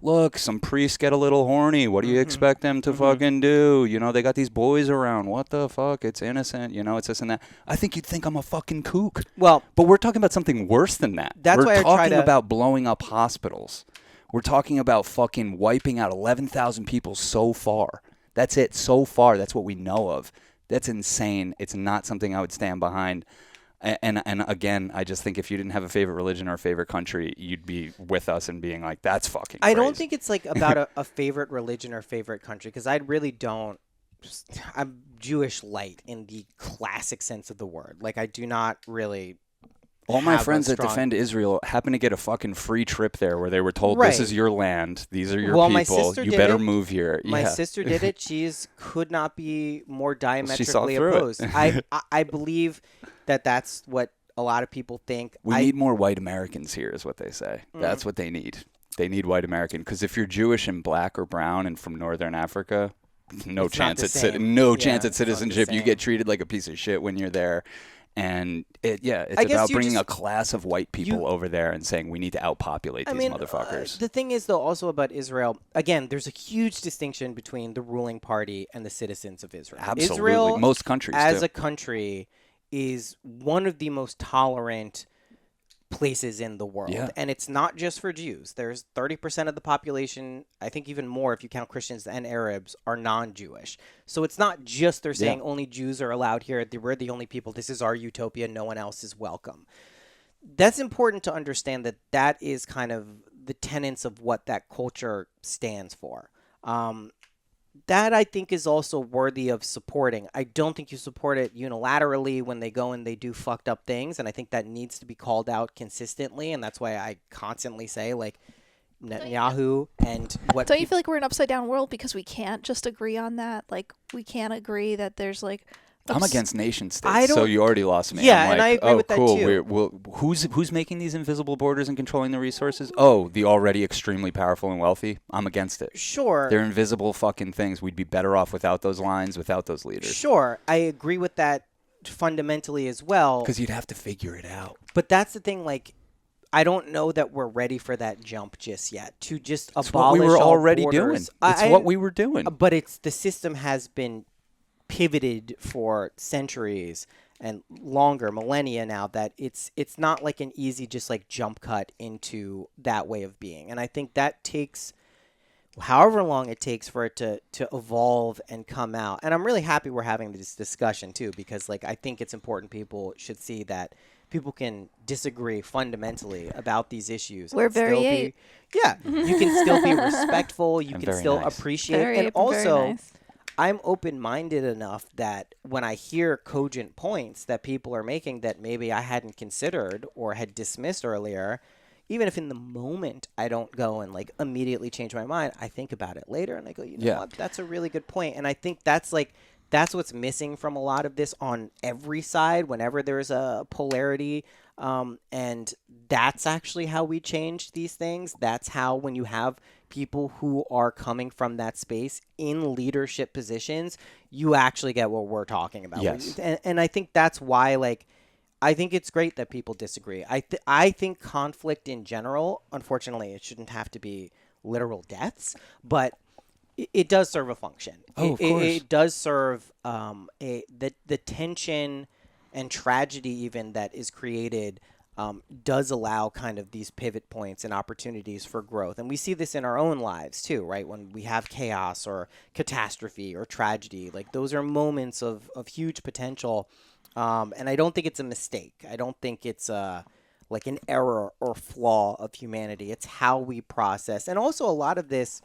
look, some priests get a little horny. What do you expect them to fucking do? You know, they got these boys around. What the fuck? It's innocent. You know, it's this and that. I think you'd think I'm a fucking kook. Well, but we're talking about something worse than that. That's why we're I try talking to about blowing up hospitals. We're talking about fucking wiping out 11,000 people so far. That's it. So far. That's what we know of. That's insane. It's not something I would stand behind. And again, I just think if you didn't have a favorite religion or a favorite country, you'd be with us and being like, that's fucking crazy. I don't think it's like about a favorite religion or favorite country because I really don't. I'm Jewish light in the classic sense of the word. Like I do not really. All my friends that defend Israel happen to get a fucking free trip there where they were told, this is your land. These are your people. You better move here. My sister did it. She could not be more diametrically opposed. I believe that that's what a lot of people think. We need more white Americans here is what they say. That's what they need. They need white American. Because if you're Jewish and black or brown and from Northern Africa, no chance at citizenship. You get treated like a piece of shit when you're there. And it's about bringing a class of white people over there and saying we need to outpopulate these motherfuckers. The thing is, though, also about Israel, again, there's a huge distinction between the ruling party and the citizens of Israel. Absolutely. Israel, most countries as a country, is one of the most tolerant places in the world. Yeah. And it's not just for Jews. There's 30% of the population, I think even more if you count Christians and Arabs, are non-Jewish. So it's not just they're saying only Jews are allowed here. We're the only people. This is our utopia. No one else is welcome. That's important to understand that is kind of the tenets of what that culture stands for. That I think is also worthy of supporting. I don't think you support it unilaterally when they go and they do fucked up things, and I think that needs to be called out consistently, and that's why I constantly say, like, Netanyahu and what Don't you feel like we're an upside down world because we can't just agree on that? Like, we can't agree that there's like. I'm against nation I states, so don't- you already lost me. Yeah, I'm like, and I agree oh, with that cool. too. Who's making these invisible borders and controlling the resources? Oh, the already extremely powerful and wealthy. I'm against it. Sure. They're invisible fucking things. We'd be better off without those lines, without those leaders. Sure, I agree with that fundamentally as well. Because you'd have to figure it out. But that's the thing, like, I don't know that we're ready for that jump just yet to just It's abolish what we were all already doing. borders. It's what we were doing. But the system has been pivoted for centuries and longer, millennia now, that it's not like an easy just like jump cut into that way of being. And I think that takes however long it takes for it to evolve and come out. And I'm really happy we're having this discussion too, because like I think it's important people should see that people can disagree fundamentally about these issues. We're and still very yeah, you can still be respectful. You And can very still nice. appreciate, very, and also very nice. I'm open-minded enough that when I hear cogent points that people are making that maybe I hadn't considered or had dismissed earlier, even if in the moment I don't go and like immediately change my mind, I think about it later and I go, you know Yeah. what, that's a really good point. And I think that's what's missing from a lot of this on every side whenever there's a polarity. And that's actually how we change these things. That's how, when you have people who are coming from that space in leadership positions, you actually get what we're talking about. Yes. And I think that's why, like, I think it's great that people disagree. I think conflict in general, unfortunately, it shouldn't have to be literal deaths, but it does serve a function. Oh, of course. It does serve the tension and tragedy even that is created does allow kind of these pivot points and opportunities for growth. And we see this in our own lives too, right? When we have chaos or catastrophe or tragedy, like those are moments of huge potential. And I don't think it's a mistake. I don't think it's like an error or flaw of humanity. It's how we process. And also a lot of this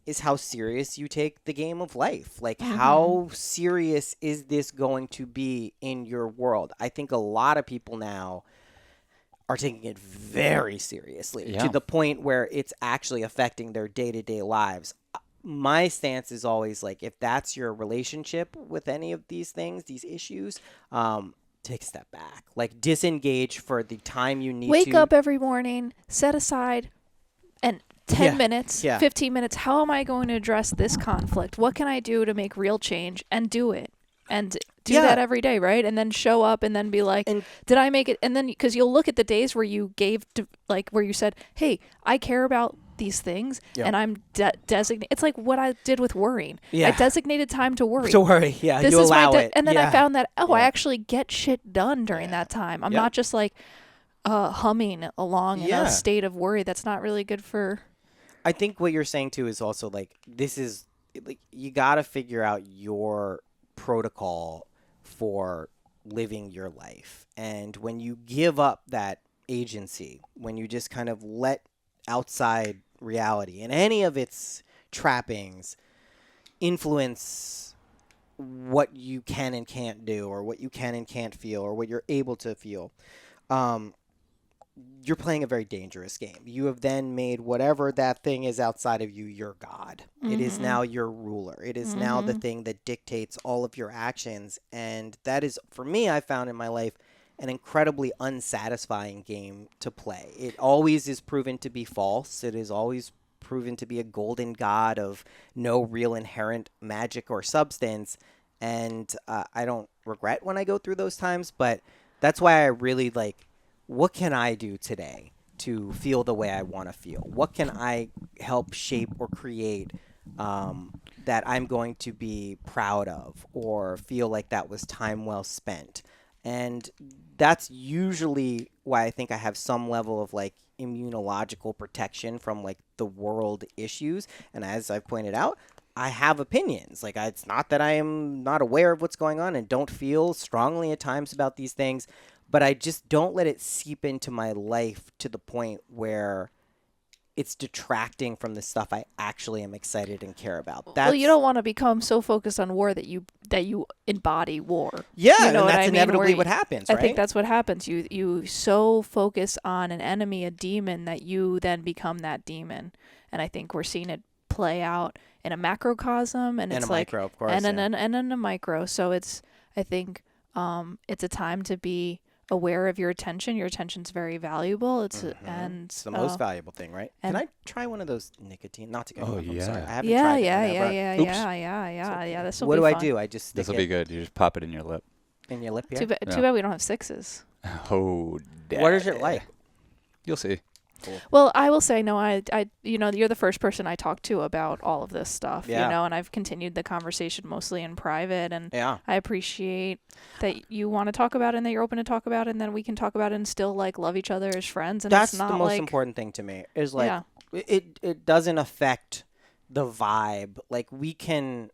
is how serious you take the game of life. Like, how serious is this going to be in your world? I think a lot of people now are taking it very seriously to the point where it's actually affecting their day-to-day lives. My stance is always like, if that's your relationship with any of these things, these issues, take a step back. Like, disengage for the time you need to. Wake up every morning, set aside and 10 minutes, 15 minutes. How am I going to address this conflict? What can I do to make real change? And do it. And do that every day, right? And then show up and then be like, did I make it? And then, because you'll look at the days where you gave, like, where you said, hey, I care about these things and I'm designated. It's like what I did with worrying. I designated time to worry. To worry, This you is allow my it. And then I found that, I actually get shit done during that time. I'm not just like humming along in a state of worry. That's not really good for... I think what you're saying too is also like, this is like, you got to figure out your protocol for living your life. And when you give up that agency, when you just kind of let outside reality and any of its trappings influence what you can and can't do, or what you can and can't feel, or what you're able to feel, you're playing a very dangerous game. You have then made whatever that thing is outside of you your god. It is now your ruler. It is now the thing that dictates all of your actions. And that is, for me, I found in my life, an incredibly unsatisfying game to play. It always is proven to be false. It is always proven to be a golden god of no real inherent magic or substance. And I don't regret when I go through those times, but that's why I really like, what can I do today to feel the way I want to feel? What can I help shape or create that I'm going to be proud of, or feel like that was time well spent? And that's usually why I think I have some level of like immunological protection from like the world issues. And as I've pointed out, I have opinions. Like, it's not that I am not aware of what's going on and don't feel strongly at times about these things, but I just don't let it seep into my life to the point where it's detracting from the stuff I actually am excited and care about. Well, you don't want to become so focused on war that you embody war. Yeah, you know and what that's I mean? inevitably Where what happens, I right? think that's what happens. You so focus on an enemy, a demon, that you then become that demon. And I think we're seeing it play out in a macrocosm, and it's a like micro, of course, and yeah. in a micro. So I think it's a time to be aware of your attention. Your attention's very valuable. It's It's the most valuable thing, right? Can and- I try one of those nicotine? Not to get Oh, I'm yeah. sorry. I haven't yeah, tried yeah, it yeah, forever. yeah, Oops. yeah. This will What be do I fun. do? I just stick This will be it good. You just pop it in your lip. in your lip here? Too Yeah. bad we don't have sixes. Oh, What is it like? You'll see. Well, I will say, no, I, you're the first person I talked to about all of this stuff, Yeah. and I've continued the conversation mostly in private, and Yeah. I appreciate that you want to talk about it and that you're open to talk about it, and then we can talk about it and still, like, love each other as friends, and That's it's not the most like, important thing to me. Is like Yeah. it doesn't affect the vibe. Like we can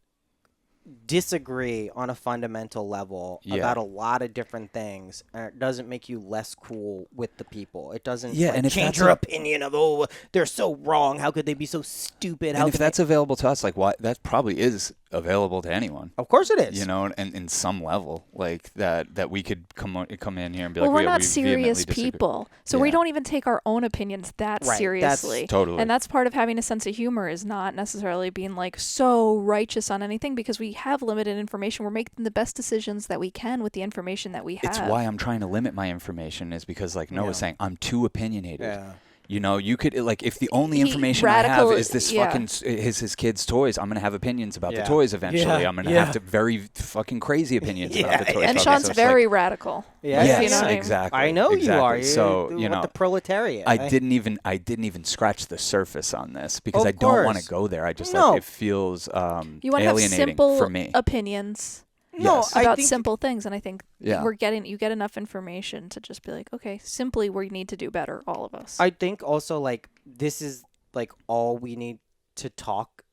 disagree on a fundamental level Yeah. about a lot of different things, and it doesn't make you less cool with the people. It doesn't Yeah, like, and if change that's your a- opinion of they're so wrong. How could they be so stupid? How And if could that's available to us, like, why? That probably is available to anyone. of course it is. You know, and in some level, like that we could come in here and be well, like, we're "Yeah, not we serious vehemently disagree." people, so we Yeah. don't even take our own opinions that Right, that's seriously. Totally. And that's part of having a sense of humor, is not necessarily being like so righteous on anything, because we have limited information. We're making the best decisions that we can with the information that we have. It's why I'm trying to limit my information, is because, like Noah's Yeah. saying, I'm too opinionated. Yeah. You know, you could, like, if the only He- information I radical- have is this yeah. fucking his kid's toys, I'm gonna have opinions about Yeah. the toys eventually. Yeah. I'm gonna Yeah. have to very fucking crazy opinions Yeah, about the toys. And probably. Sean's So it's very like, radical. Yeah. yes, you know what I mean? exactly. I know exactly. you are. So What you know, the proletariat. I didn't even scratch the surface on this because Of I don't want course. to go there. I just No. like it feels You want to have alienating simple for me. opinions No, Yes. I about think simple things, and I think Yeah. you get enough information to just be like, okay, simply we need to do better, all of us. I think also like this is like all we need to talk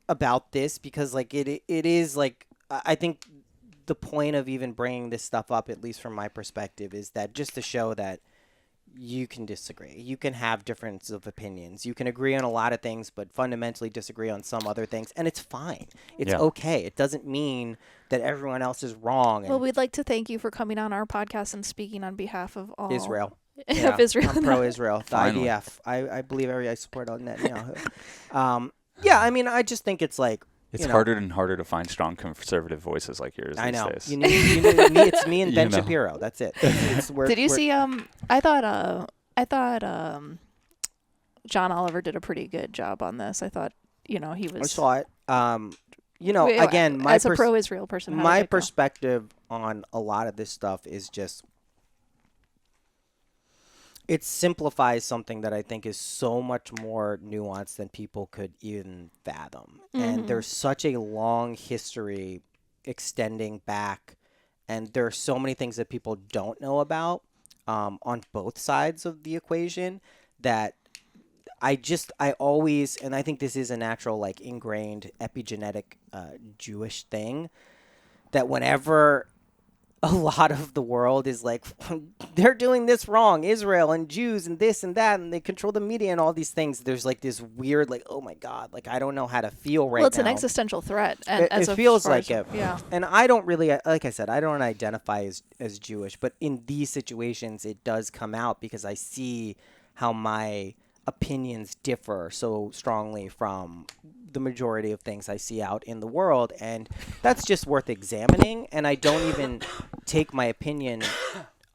about this, because like it is like I think the point of even bringing this stuff up, at least from my perspective, is that just to show that you can disagree. You can have difference of opinions. You can agree on a lot of things, but fundamentally disagree on some other things, and it's fine. It's Yeah. okay. It doesn't mean that everyone else is wrong. Well, And we'd like to thank you for coming on our podcast and speaking on behalf of all Israel. of Israel. I'm pro-Israel. The Finally. IDF. I believe I support on Netanyahu. Yeah, I mean, I just think it's like It's you know, harder and harder to find strong conservative voices like yours I these know. days. You need me. It's me and You Ben know. Shapiro. That's it. Did you see? I thought John Oliver did a pretty good job on this. I thought he I was. saw it. Wait, Again, my as a pro-Israel person, how did my it go? perspective on a lot of this stuff is just it simplifies something that I think is so much more nuanced than people could even fathom. And there's such a long history extending back, and there are so many things that people don't know about on both sides of the equation that I always, and I think this is a natural, like, ingrained epigenetic Jewish thing, that whenever a lot of the world is like, they're doing this wrong, Israel and Jews and this and that, and they control the media and all these things, there's like this weird, like, oh my God, like, I don't know how to feel right now. Well, it's an existential threat, and It feels like it. Yeah. And I don't really, like I said, I don't identify as Jewish, but in these situations, it does come out because I see how my opinions differ so strongly from the majority of things I see out in the world, and that's just worth examining. And I don't even take my opinion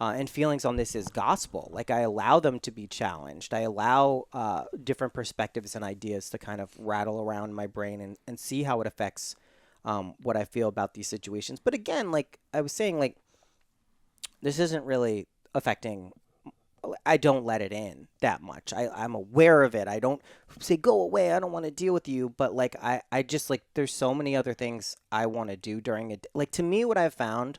and feelings on this as gospel. Like, I allow them to be challenged. I allow different perspectives and ideas to kind of rattle around my brain and see how it affects what I feel about these situations. But again, like I was saying, like, this isn't really affecting, I don't let it in that much. I'm aware of it. I don't say, go away, I don't want to deal with you. But, like, I just, like, there's so many other things I want to do during it. Like, to me, what I've found,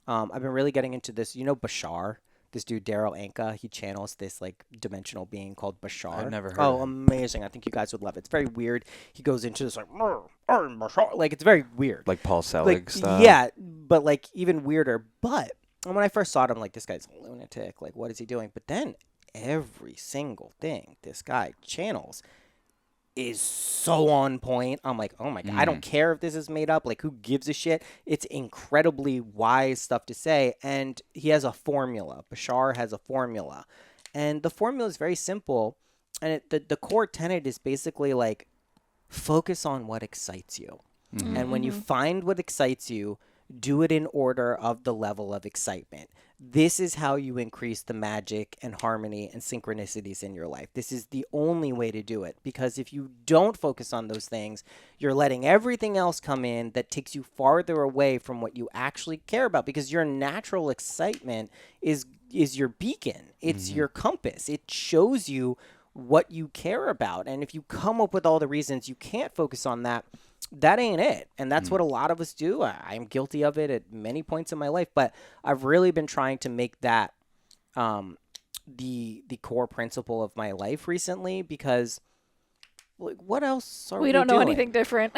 I've been really getting into this, Bashar, this dude, Daryl Anka, he channels this, like, dimensional being called Bashar. I've never heard Oh, of him. amazing. I think you guys would love it. It's very weird. He goes into this, like, I'm Bashar. Like, it's very weird. Like Paul Selig Like, stuff. yeah, but, like, even weirder. But when I first saw it, I'm like, this guy's a lunatic. Like, what is he doing? But then every single thing this guy channels is so on point. I'm like, oh my God, I don't care if this is made up. Like, who gives a shit? It's incredibly wise stuff to say. And he has a formula. Bashar has a formula. And the formula is very simple. And the core tenet is basically like, focus on what excites you. And when you find what excites you, do it in order of the level of excitement. This is how you increase the magic and harmony and synchronicities in your life. This is the only way to do it, because if you don't focus on those things, you're letting everything else come in that takes you farther away from what you actually care about, because your natural excitement is your beacon. It's your compass. It shows you what you care about. And if you come up with all the reasons you can't focus on that, that ain't it. And that's what a lot of us do. I'm guilty of it at many points in my life, but I've really been trying to make that the core principle of my life recently, because like, what else are we don't know doing? anything different.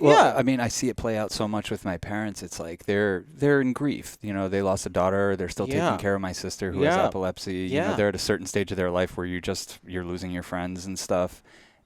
Well, I mean, I see it play out so much with my parents. It's like they're in grief. You know, they lost a daughter. They're still taking care of my sister who has epilepsy. You know, they're at a certain stage of their life where you're losing your friends and stuff.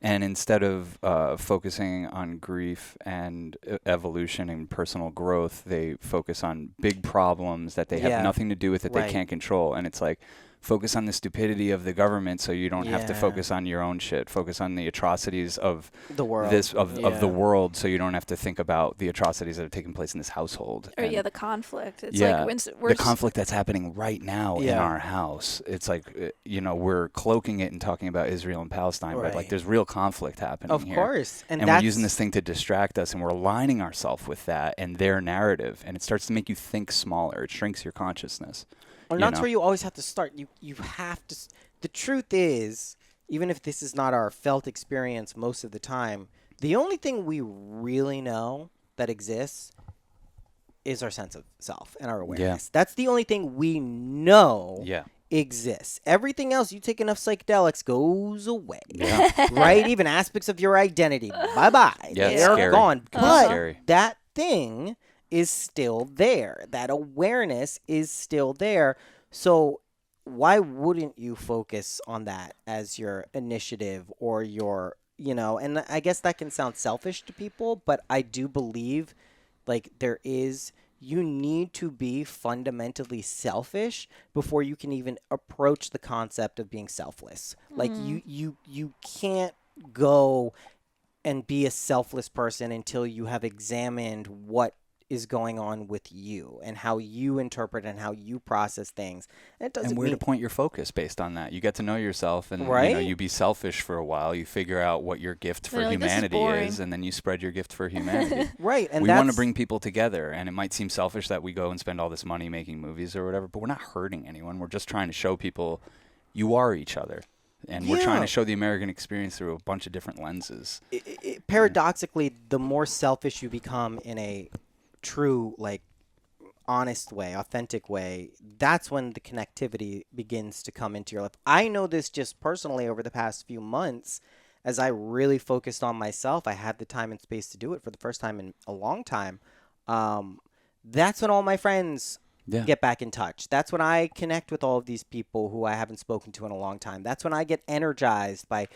And instead of focusing on grief and evolution and personal growth, they focus on big problems that they have nothing to do with, that they can't control. And it's like, focus on the stupidity of the government so you don't have to focus on your own shit. Focus on the atrocities of the world. Of the world, so you don't have to think about the atrocities that have taken place in this household. Or the conflict. It's like the conflict that's happening right now in our house. It's like, you know, we're cloaking it and talking about Israel and Palestine, but like there's real conflict happening here. Of course. And we're using this thing to distract us, and we're aligning ourselves with that and their narrative, and it starts to make you think smaller. It shrinks your consciousness. And that's where you always have to start. You have to. The truth is, even if this is not our felt experience most of the time, the only thing we really know that exists is our sense of self and our awareness. That's the only thing we know exists. Everything else, you take enough psychedelics, goes away. Right? Even aspects of your identity. Bye-bye. Yeah, they're gone. But scary. that thing is still there. That awareness is still there. So why wouldn't you focus on that as your initiative or your, you know, and I guess that can sound selfish to people, but I do believe like you need to be fundamentally selfish before you can even approach the concept of being selfless. Like you can't go and be a selfless person until you have examined what is going on with you and how you interpret and how you process things. And it doesn't and where mean to point your focus based on that. You get to know yourself, and you know, you be selfish for a while. You figure out what your gift for humanity is, and then you spread your gift for humanity. Right. And we want to bring people together, and it might seem selfish that we go and spend all this money making movies or whatever, but we're not hurting anyone. We're just trying to show people you are each other. And we're trying to show the American experience through a bunch of different lenses. Paradoxically, the more selfish you become in a true, like, honest way, authentic way, that's when the connectivity begins to come into your life. I know this just personally over the past few months. As I really focused on myself, I had the time and space to do it for the first time in a long time. That's when all my friends get back in touch. That's when I connect with all of these people who I haven't spoken to in a long time. That's when I get energized by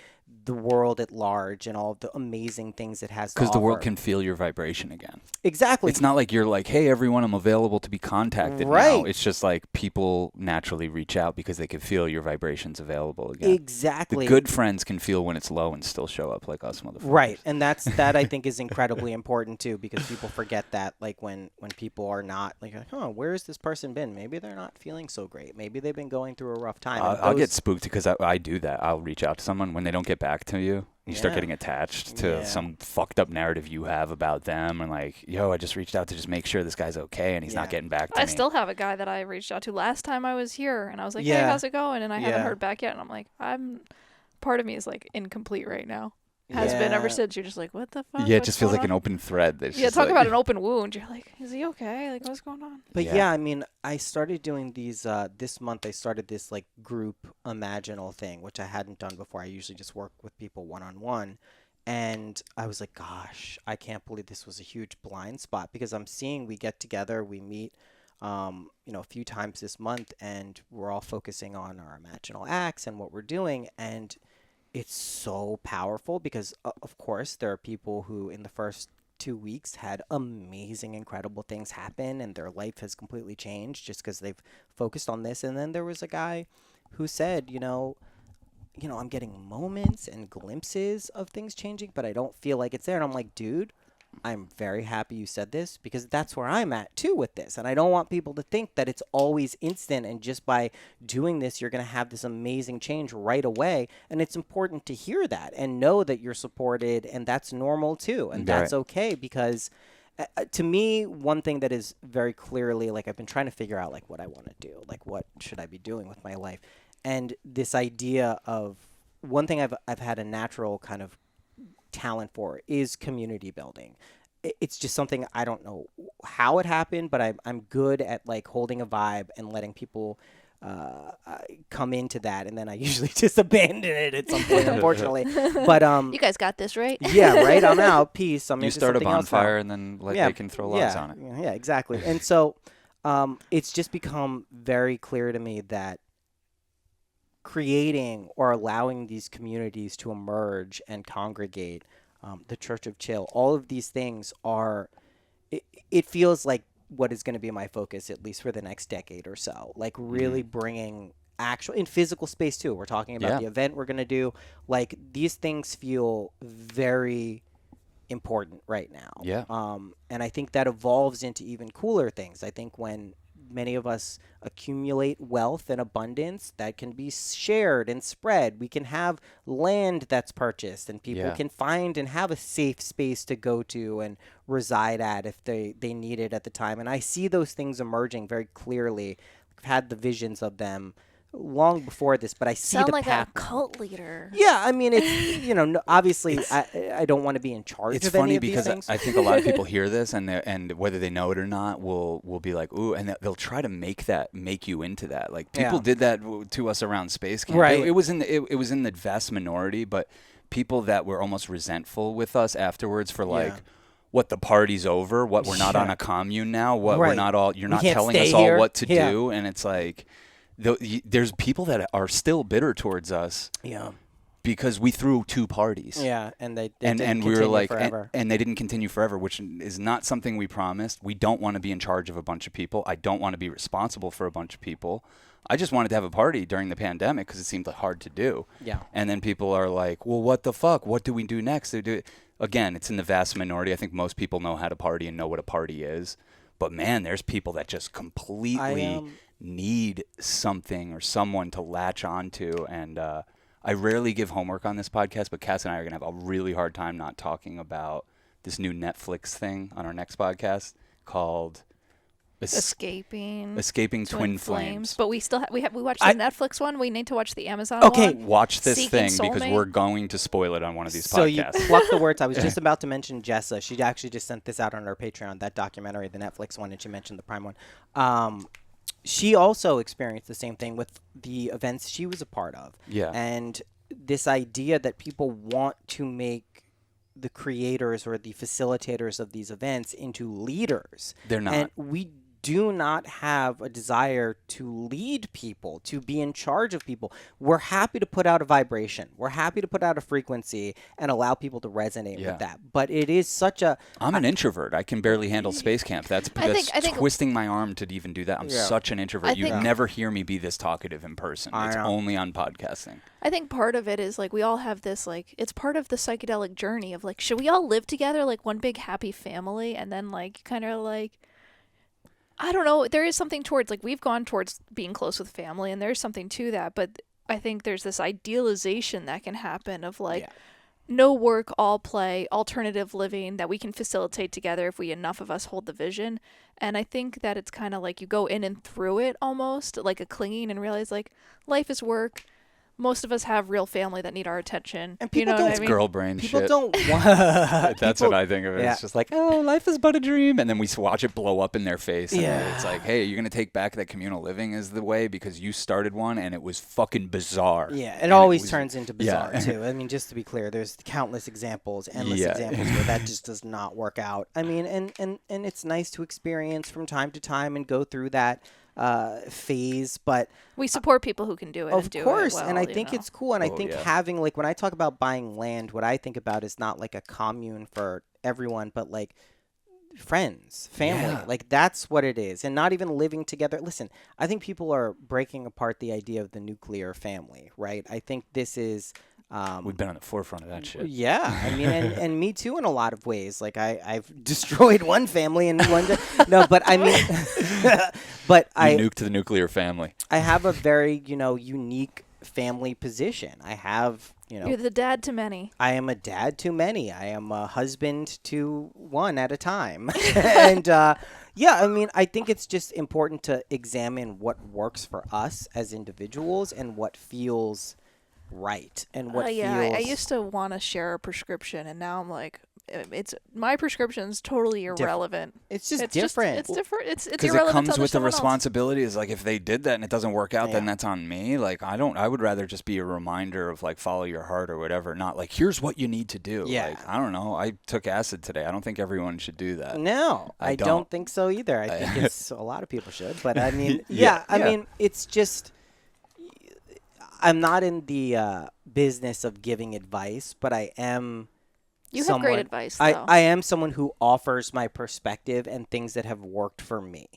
the world at large and all of the amazing things it has to offer. Because the world can feel your vibration again. Exactly. It's not like you're like, hey, everyone, I'm available to be contacted now. It's just like people naturally reach out because they can feel your vibrations available again. Exactly. The good friends can feel when it's low and still show up like us motherfuckers. Right. And that I think is incredibly important too, because people forget that, like when people are not like, oh, where has this person been? Maybe they're not feeling so great. Maybe they've been going through a rough time. I'll get spooked because I do that. I'll reach out to someone when they don't get back to you. You start getting attached to some fucked up narrative you have about them, and like, yo, I just reached out to just make sure this guy's okay, and he's not getting back to me. I still have a guy that I reached out to last time I was here, and I was like, hey, how's it going? And I haven't heard back yet, and I'm like, part of me is like incomplete right now. Has been ever since. You're just like, what the fuck? Yeah, it just feels like an open thread. Talk about an open wound. You're like, is he okay? Like, what's going on? But yeah, I mean, I started doing these, this month I started this like group imaginal thing, which I hadn't done before. I usually just work with people one-on-one. And I was like, gosh, I can't believe this was a huge blind spot, because I'm seeing we get together, we meet a few times this month, and we're all focusing on our imaginal acts and what we're doing. And it's so powerful because, of course, there are people who in the first 2 weeks had amazing, incredible things happen, and their life has completely changed just because they've focused on this. And then there was a guy who said, I'm getting moments and glimpses of things changing, but I don't feel like it's there. And I'm like, dude, I'm very happy you said this because that's where I'm at too with this. And I don't want people to think that it's always instant and just by doing this, you're going to have this amazing change right away. And it's important to hear that and know that you're supported, and that's normal too. And that's okay because to me, one thing that is very clearly, like, I've been trying to figure out like what I want to do, like what should I be doing with my life. And this idea of one thing I've had a natural kind of talent for is community building. It's just something I don't know how it happened, but I'm good at like holding a vibe and letting people come into that, and then I usually just abandon it at some point, unfortunately. But you guys got this, right? Yeah, right. I'm out. Peace. I'm you into start a something else now. bonfire, and then they can throw logs on it. Yeah, exactly. And so it's just become very clear to me that creating or allowing these communities to emerge and congregate, the Church of Chill, all of these things are, it feels like what is going to be my focus, at least for the next decade or so, like really bringing actual in physical space too. We're talking about the event we're going to do. Like, these things feel very important right now. Yeah. And I think that evolves into even cooler things. I think when many of us accumulate wealth and abundance that can be shared and spread, we can have land that's purchased, and people can find and have a safe space to go to and reside at if they need it at the time. And I see those things emerging very clearly. I've had the visions of them long before this, but I see Sound the like path. a cult leader. Yeah, I mean, it's obviously I don't want to be in charge It's of funny any of these because things. I think a lot of people hear this and whether they know it or not will be like, ooh, and they'll try to make you into that. Like, people did that to us around Space Camp. Right. It was in the vast minority, but people that were almost resentful with us afterwards for like. What, the party's over? What, we're not on a commune now? What, we're not all? You're not telling us all what to do? And it's like, there's people that are still bitter towards us. Yeah. Because we threw 2 parties. Yeah, and they and didn't we were like, forever. and they didn't continue forever, which is not something we promised. We don't want to be in charge of a bunch of people. I don't want to be responsible for a bunch of people. I just wanted to have a party during the pandemic because it seemed hard to do. Yeah. And then people are like, well, what the fuck? What do we do next? Again, it's in the vast minority. I think most people know how to party and know what a party is. But man, there's people that just completely need something or someone to latch onto. And I rarely give homework on this podcast, but Cass and I are going to have a really hard time not talking about this new Netflix thing on our next podcast called Escaping Twin Flames. But we still we watched the Netflix one. We need to watch the Amazon one. Watch this Seeking thing Soulmate. because we're going to spoil it on one of these So podcasts. you plucked the words. I was just about to mention Jessa. She actually just sent this out on her Patreon, that documentary, the Netflix one, and she mentioned the Prime one. She also experienced the same thing with the events she was a part of. Yeah. And this idea that people want to make the creators or the facilitators of these events into leaders. They're not. And we do not have a desire to lead people, to be in charge of people. We're happy to put out a vibration. We're happy to put out a frequency and allow people to resonate with that. But it is such a... I'm an introvert. I can barely handle Space Camp. That's I think twisting my arm to even do that. I'm such an introvert. You'd never hear me be this talkative in person. It's only on podcasting. I think part of it is like we all have this, like, it's part of the psychedelic journey of like, should we all live together like one big happy family? And then like kind of like, I don't know, there is something towards, like, we've gone towards being close with family, and there's something to that, but I think there's this idealization that can happen of, like, no work, all play, alternative living that we can facilitate together if enough of us hold the vision. And I think that it's kind of like you go in and through it almost, like a clinging, and realize, like, life is work, most of us have real family that need our attention. And You people know don't- what I It's mean? girl brain People shit. don't want. That's what I think of it. yeah. It's just like, oh, life is but a dream. And then we watch it blow up in their face. And Yeah. it's like, hey, you're going to take back that communal living as the way because you started one and it was fucking bizarre. Yeah, it And always was- turns into Yeah. bizarre too. I mean, just to be clear, there's countless examples, endless Yeah. examples where that just does not work out. I mean, and it's nice to experience from time to time and go through that phase, but We support people who can do it. of and do course, it well, and I you think know? it's cool. And I Oh, think yeah. having like when I talk about buying land, what I think about is not like a commune for everyone, but like friends, family. Yeah. Like that's what it is, and not even living together. Listen, I think people are breaking apart the idea of the nuclear family, right? I think this is. We've been on the forefront of that shit. Yeah, I mean, and me too in a lot of ways. Like I've destroyed one family and one. No, but I mean, but You nuked the nuclear family. I have a very unique family position. I have You're the dad to many. I am a dad to many. I am a husband to one at a time, and yeah, I mean, I think it's just important to examine what works for us as individuals and what feels right and what Yeah, I feels used to want to share a prescription, and now I'm like, it's my prescription's totally irrelevant. it's just It's different. It's different. It's Because irrelevant it comes to with the someone else. responsibility. Is like if they did that and it doesn't work out, then Yeah. that's on me. Like I would rather just be a reminder of like follow your heart or whatever. Not like here's what you need to do. Yeah. Like I don't know. I took acid today. I don't think everyone should do that. No, I I don't don't. think so either. I think it's a lot of people should, but I mean, Yeah, I yeah. mean, it's just I'm not in the business of giving advice, but I am. You have great someone- advice, though. I am someone who offers my perspective and things that have worked for me.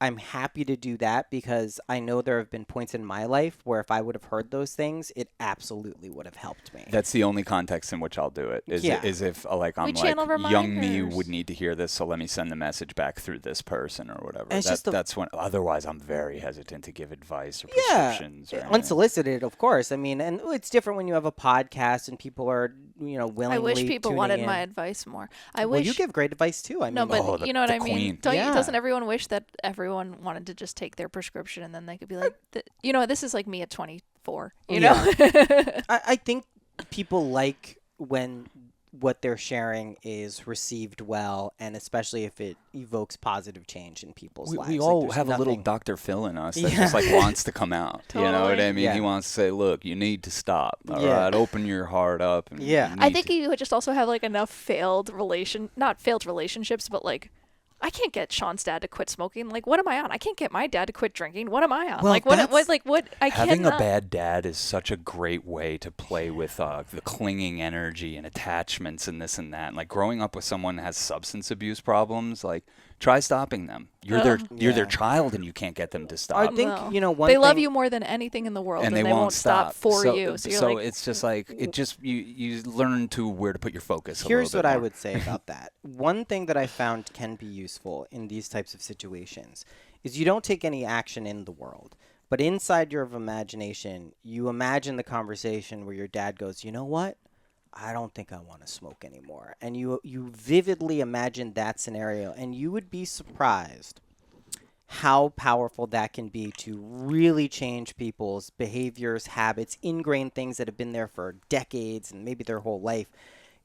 I'm happy to do that because I know there have been points in my life where if I would have heard those things, it absolutely would have helped me. That's the only context in which I'll do it. Yeah. Is if like I'm We like channel young me reminders. would need to hear this, so let me send the message back through this person or whatever. And it's just the- That's when. Otherwise, I'm very hesitant to give advice or Yeah, prescriptions. Or anything. unsolicited, of course. I mean, and it's different when you have a podcast and people are, willingly. I wish people tuning wanted in. my advice more. I Well, wish you give great advice too. I mean, No, but Oh, the- you know what the I mean. queen. Yeah. Doesn't everyone wish that everyone wanted to just take their prescription and then they could be like, this is like me at 24. You know, I think people like when what they're sharing is received well, and especially if it evokes positive change in people's lives. We Like, all there's have a little nothing- Dr. Phil in us that Yeah. just like wants to come out. You know what I Totally. mean? Yeah. He wants to say, look, you need to stop. All Yeah. right, open your heart up. And Yeah. you I need think to- you would just also have like enough not failed relationships, but like, I can't get Sean's dad to quit smoking. Like, what am I on? I can't get my dad to quit drinking. What am I on? Well, like, what? that's- I Having cannot. a bad dad is such a great way to play with the clinging energy and attachments and this and that. And like growing up with someone that has substance abuse problems, like try stopping them. You're their Yeah. child and you can't get them to stop. I think No. one. They love thing- you more than anything in the world, and and they won't stop for so, you. So you're so like, it's just like you learn to where to put your focus. Here's a what little bit I more. would say about that. One thing that I found can be useful in these types of situations is you don't take any action in the world, but inside your imagination, you imagine the conversation where your dad goes, "You know what? I don't think I want to smoke anymore." And you vividly imagine that scenario, and you would be surprised how powerful that can be to really change people's behaviors, habits, ingrained things that have been there for decades and maybe their whole life.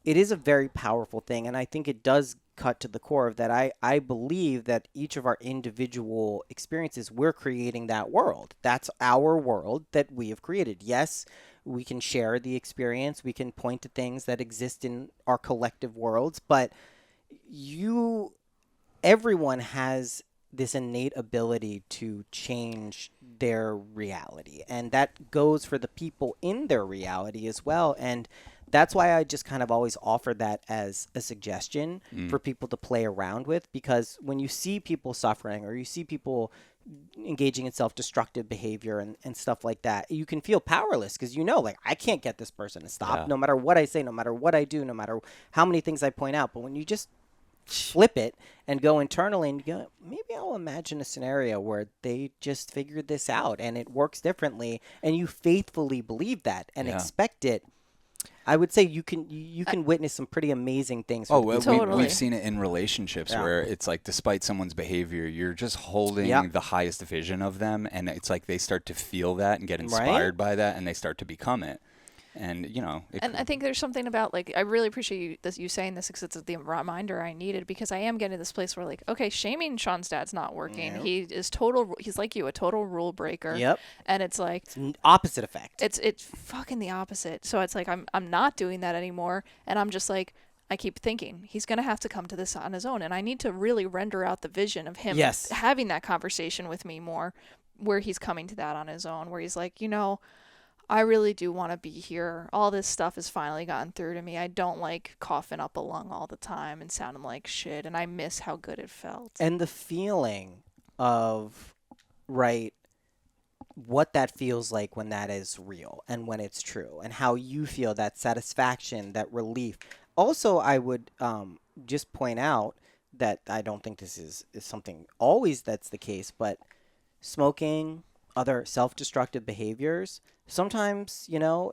It is a very powerful thing, and I think it does cut to the core of that. I believe that each of our individual experiences, we're creating that world. That's our world that we have created. Yes, we can share the experience. We can point to things that exist in our collective worlds, but everyone has this innate ability to change their reality, and that goes for the people in their reality as well. And that's why I just kind of always offer that as a suggestion for people to play around with, because when you see people suffering or you see people engaging in self-destructive behavior and stuff like that, you can feel powerless because like I can't get this person to stop Yeah. no matter what I say, no matter what I do, no matter how many things I point out. But when you just flip it and go internally and go, maybe I'll imagine a scenario where they just figured this out and it works differently, and you faithfully believe that and Yeah. expect it. I would say you can witness some pretty amazing things. Oh, well, Totally. we've seen it in relationships where it's like, despite someone's behavior, you're just holding the highest vision of them, and it's like they start to feel that and get inspired by that, and they start to become it. And and I think there's something about, like, I really appreciate you saying this, because it's the reminder I needed, because I am getting to this place where, like, okay, shaming Sean's dad's not working. Yep. He is he's like you, a total rule breaker. Yep. And it's like Opposite effect. it's fucking the opposite. So it's like I'm not doing that anymore, and I'm just like, I keep thinking he's going to have to come to this on his own, and I need to really render out the vision of him having that conversation with me more, where he's coming to that on his own, where he's like, I really do want to be here. All this stuff has finally gotten through to me. I don't like coughing up a lung all the time and sounding like shit, and I miss how good it felt. And the feeling of, what that feels like when that is real and when it's true, and how you feel that satisfaction, that relief. Also, I would just point out that I don't think this is something always that's the case, but smoking, other self-destructive behaviors, sometimes,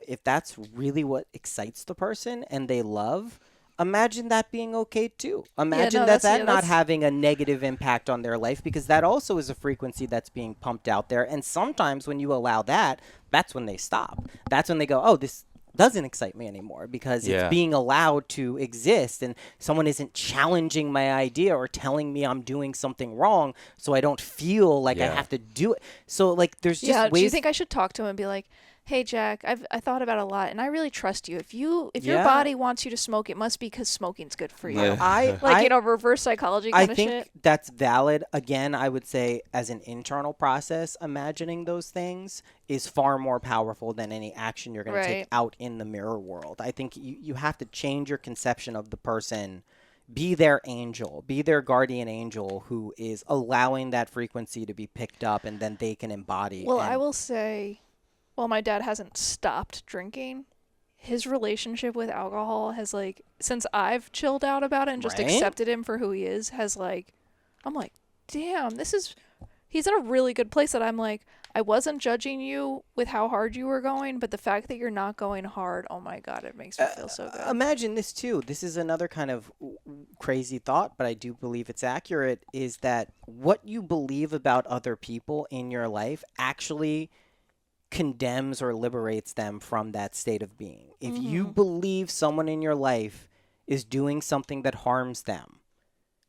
if that's really what excites the person and they love, imagine that being okay too. Imagine that not having a negative impact on their life, because that also is a frequency that's being pumped out there. And sometimes when you allow that, that's when they stop. That's when they go, oh, this doesn't excite me anymore, because it's being allowed to exist, and someone isn't challenging my idea or telling me I'm doing something wrong, so I don't feel like I have to do it. So, like, there's just ways. Do you think I should talk to him and be like, hey, Jack, I thought about it a lot, and I really trust you. If your body wants you to smoke, it must be because smoking's good for you. Yeah. Reverse psychology kind I of shit. think that's valid. Again, I would say as an internal process, imagining those things is far more powerful than any action you're going to take out in the mirror world. I think you have to change your conception of the person. Be their angel, be their guardian angel who is allowing that frequency to be picked up, and then they can embody. Well, I will say, while my dad hasn't stopped drinking, his relationship with alcohol has, like, since I've chilled out about it and just accepted him for who he is, has, like, I'm like, damn, he's in a really good place that I'm like, I wasn't judging you with how hard you were going, but the fact that you're not going hard, oh my God, it makes me feel so good. Imagine this too. This is another kind of crazy thought, but I do believe it's accurate, is that what you believe about other people in your life actually condemns or liberates them from that state of being. If you believe someone in your life is doing something that harms them,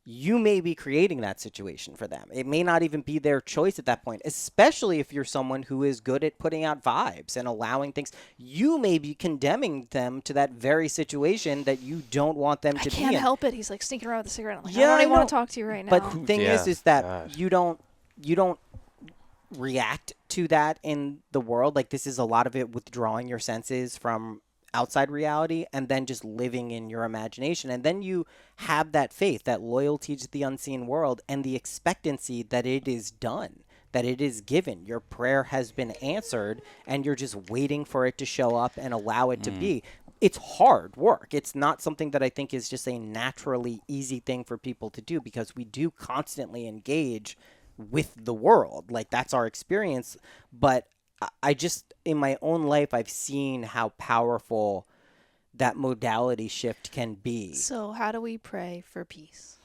you may be creating that situation for them. It may not even be their choice at that point, especially if you're someone who is good at putting out vibes and allowing things. You may be condemning them to that very situation that you don't want them to be in. I can't help it. He's like sneaking around with a cigarette. I'm like, I don't even want to talk to you right now. But the thing is that you don't react to that in the world. Like, this is a lot of it withdrawing your senses from outside reality and then just living in your imagination. And then you have that faith, that loyalty to the unseen world, and the expectancy that it is done, that it is given. Your prayer has been answered, and you're just waiting for it to show up and allow it to be. It's hard work. It's not something that I think is just a naturally easy thing for people to do, because we do constantly engage with the world. Like, that's our experience. But I just, in my own life, I've seen how powerful that modality shift can be. So how do we pray for peace?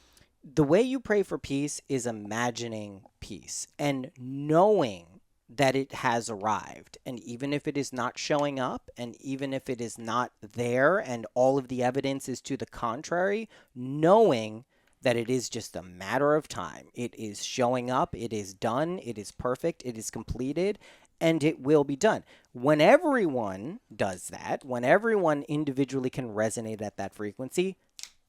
The way you pray for peace is imagining peace and knowing that it has arrived. And even if it is not showing up, and even if it is not there, and all of the evidence is to the contrary, knowing that it is just a matter of time. It is showing up, it is done, it is perfect, it is completed, and it will be done. When everyone does that, when everyone individually can resonate at that frequency,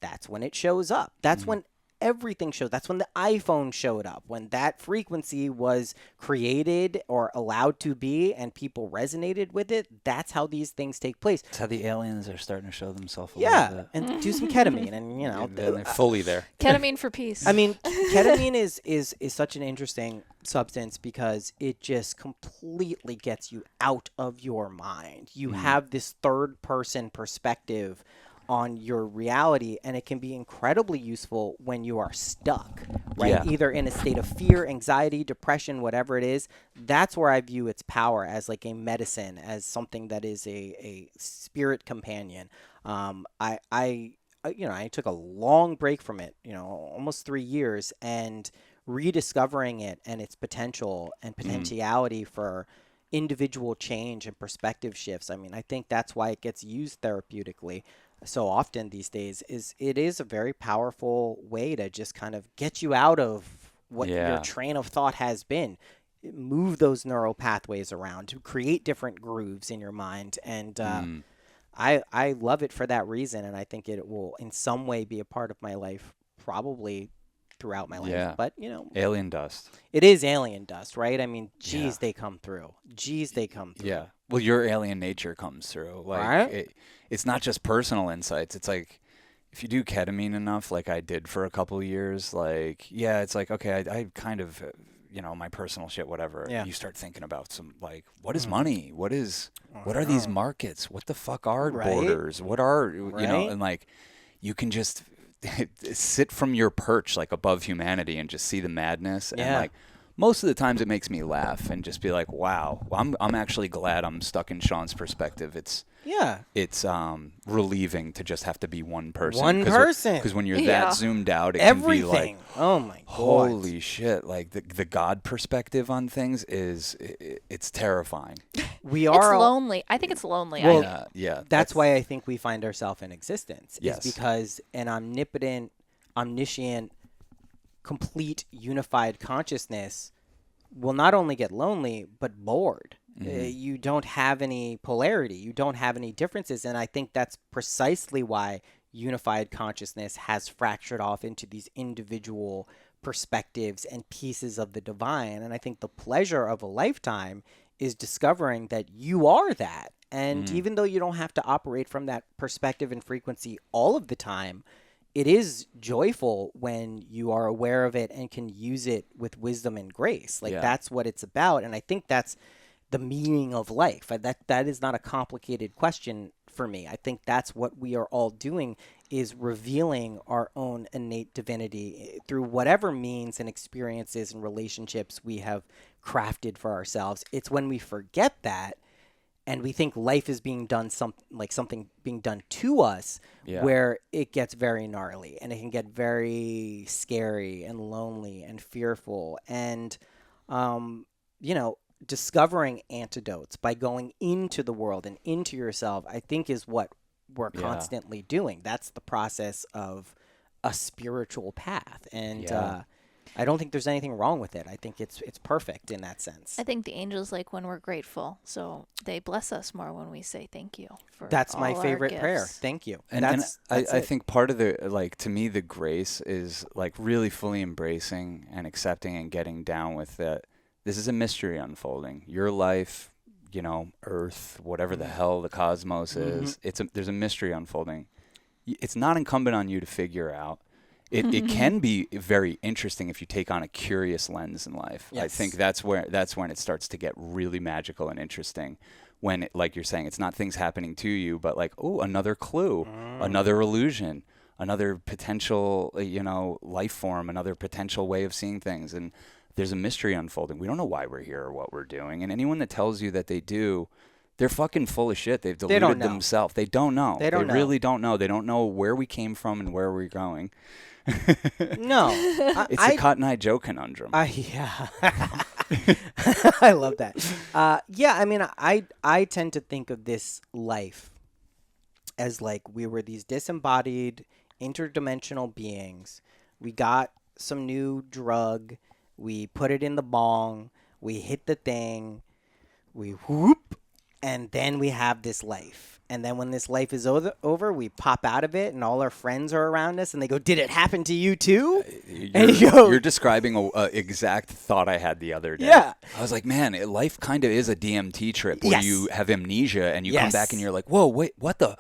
that's when it shows up. That's when everything shows. That's when the iPhone showed up, when that frequency was created or allowed to be and people resonated with it. That's how these things take place. That's how the aliens are starting to show themselves a little bit. And do some ketamine, and they're fully there. Ketamine for peace. I mean, ketamine is such an interesting substance because it just completely gets you out of your mind. You have this third person perspective on your reality, and it can be incredibly useful when you are stuck, right? Yeah. Either in a state of fear, anxiety, depression, whatever it is. That's where I view its power, as like a medicine, as something that is a spirit companion. I took a long break from it, almost 3 years, and rediscovering it and its potential and potentiality for individual change and perspective shifts. I mean, I think that's why it gets used therapeutically so often these days. It is a very powerful way to just kind of get you out of what your Yeah. train of thought has been, move those neural pathways around to create different grooves in your mind. And I love it for that reason, and I think it will in some way be a part of my life, probably throughout my life. Yeah. But Alien dust. it is alien dust, right? I mean, geez, Yeah. they come through. Geez, they come through. Yeah. Well, your alien nature comes through. Like, Right? it's not just personal insights. It's like, if you do ketamine enough, like I did for a couple of years, like, yeah, it's like, okay, I kind of, my personal shit, whatever. Yeah. You start thinking about some, like, what is money? What are these markets? What the fuck are Right? borders? What are, Right? and like, you can just sit from your perch, like, above humanity and just see the madness. And, Yeah. like, most of the times it makes me laugh and just be like, wow, I'm actually glad I'm stuck in Sean's perspective. It's relieving to just have to be one person. One person. Because when you're Yeah. that zoomed out, it can be Everything. like, Oh my god. holy shit. Like the God perspective on things it's terrifying. We It's are all, lonely. I think it's lonely. Well, Yeah. that's why I think we find ourselves in existence. Yes. Is because an omnipotent, omniscient, complete, unified consciousness will not only get lonely, but bored. You don't have any polarity. You don't have any differences. And I think that's precisely why unified consciousness has fractured off into these individual perspectives and pieces of the divine. And I think the pleasure of a lifetime is discovering that you are that. And even though you don't have to operate from that perspective and frequency all of the time, it is joyful when you are aware of it and can use it with wisdom and grace. Like, Yeah. that's what it's about. And I think that's the meaning of life. That is not a complicated question for me. I think that's what we are all doing, is revealing our own innate divinity through whatever means and experiences and relationships we have crafted for ourselves. It's when we forget that and we think life is being done something being done to us, Yeah. where it gets very gnarly and it can get very scary and lonely and fearful. And discovering antidotes by going into the world and into yourself, I think, is what we're Yeah. constantly doing. That's the process of a spiritual path. And Yeah. I don't think there's anything wrong with it. I think it's perfect in that sense. I think the angels like when we're grateful, so they bless us more when we say thank you for That's my all our favorite prayer. gifts. Thank you. And That's I it. think part of the, like, to me, the grace is like really fully embracing and accepting and getting down with that. This is a mystery unfolding. Your life, Earth, whatever the hell the cosmos is, there's a mystery unfolding. It's not incumbent on you to figure out. It can be very interesting if you take on a curious lens in life. I Yes. think that's when it starts to get really magical and interesting. When, like you're saying, it's not things happening to you, but like, oh, another clue, another illusion, another potential, life form, another potential way of seeing things. And there's a mystery unfolding. We don't know why we're here or what we're doing. And anyone that tells you that they do, they're fucking full of shit. They've deluded don't know. themselves. They don't know. They don't know. really don't know. They don't know where we came from and where we're going. No. It's a Cotton Eye Joe conundrum. Yeah. I love that. I mean, I tend to think of this life as like we were these disembodied, interdimensional beings. We got some new drug. We put it in the bong. We hit the thing. We whoop. And then we have this life. And then when this life is over, we pop out of it, and all our friends are around us, and they go, "Did it happen to you too?" And you go, You're describing a exact thought I had the other day. Yeah. I was like, man, life kind of is a DMT trip where Yes. you have amnesia and you come Yes. back and you're like, whoa, wait, what the?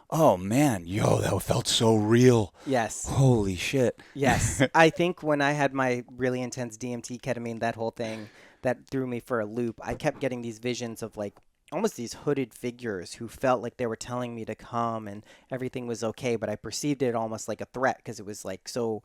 Oh, man, that felt so real. Yes. Holy shit. Yes. I think when I had my really intense DMT, ketamine, that whole thing that threw me for a loop, I kept getting these visions of like almost these hooded figures who felt like they were telling me to come and everything was okay, but I perceived it almost like a threat because it was like so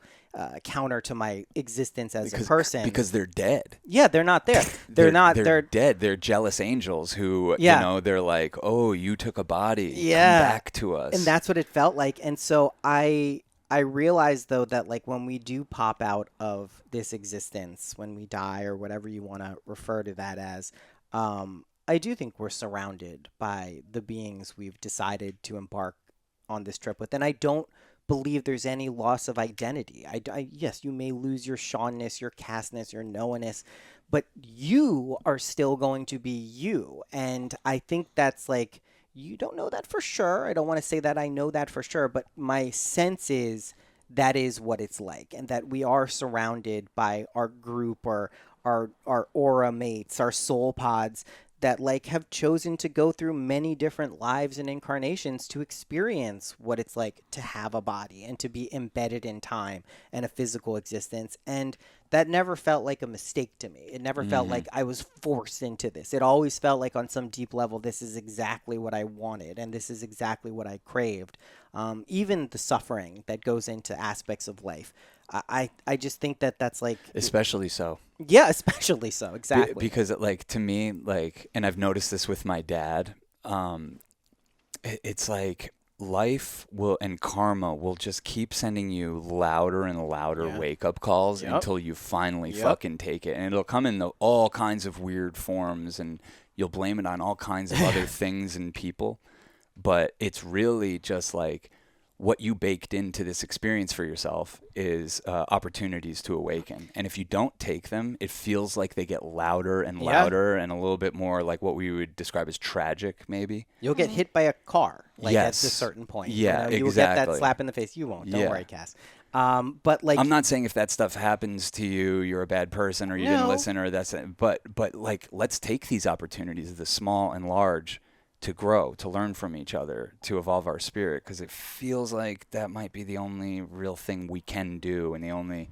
counter to my existence as a person. Because they're dead. Yeah, they're not there. They're not. They're dead. They're jealous angels who, Yeah. you know, they're like, oh, you took a body. Yeah. Come back to us. And that's what it felt like. And so I realized though that like when we do pop out of this existence, when we die or whatever you want to refer to that as, I do think we're surrounded by the beings we've decided to embark on this trip with. And I don't believe there's any loss of identity. Yes, you may lose your Shawnness, your Cassness, your Noah-ness, but you are still going to be you. And I think that's like, you don't know that for sure. I don't want to say that I know that for sure, but my sense is that is what it's like, and that we are surrounded by our group or our aura mates, our soul pods that like have chosen to go through many different lives and incarnations to experience what it's like to have a body and to be embedded in time and a physical existence. And that never felt like a mistake to me. It never felt like I was forced into this. It always felt like on some deep level, this is exactly what I wanted and this is exactly what I craved. Even the suffering that goes into aspects of life. I just think that that's like... Especially so. Yeah, especially so. Exactly. Because like to me, like, and I've noticed this with my dad, it's like life will and karma will just keep sending you louder and louder wake up calls until you finally fucking take it. And it'll come in all kinds of weird forms and you'll blame it on all kinds of other things and people. But it's really just like what you baked into this experience for yourself is opportunities to awaken. And if you don't take them, it feels like they get louder and louder and a little bit more like what we would describe as tragic, maybe. You'll get hit by a car, like at a certain point. Yeah, you will get that slap in the face. You won't. Don't worry, Cass. But like, I'm not saying if that stuff happens to you, you're a bad person or you didn't listen or that's it. But like, let's take these opportunities, the small and large, to grow, to learn from each other, to evolve our spirit, because it feels like that might be the only real thing we can do and the only,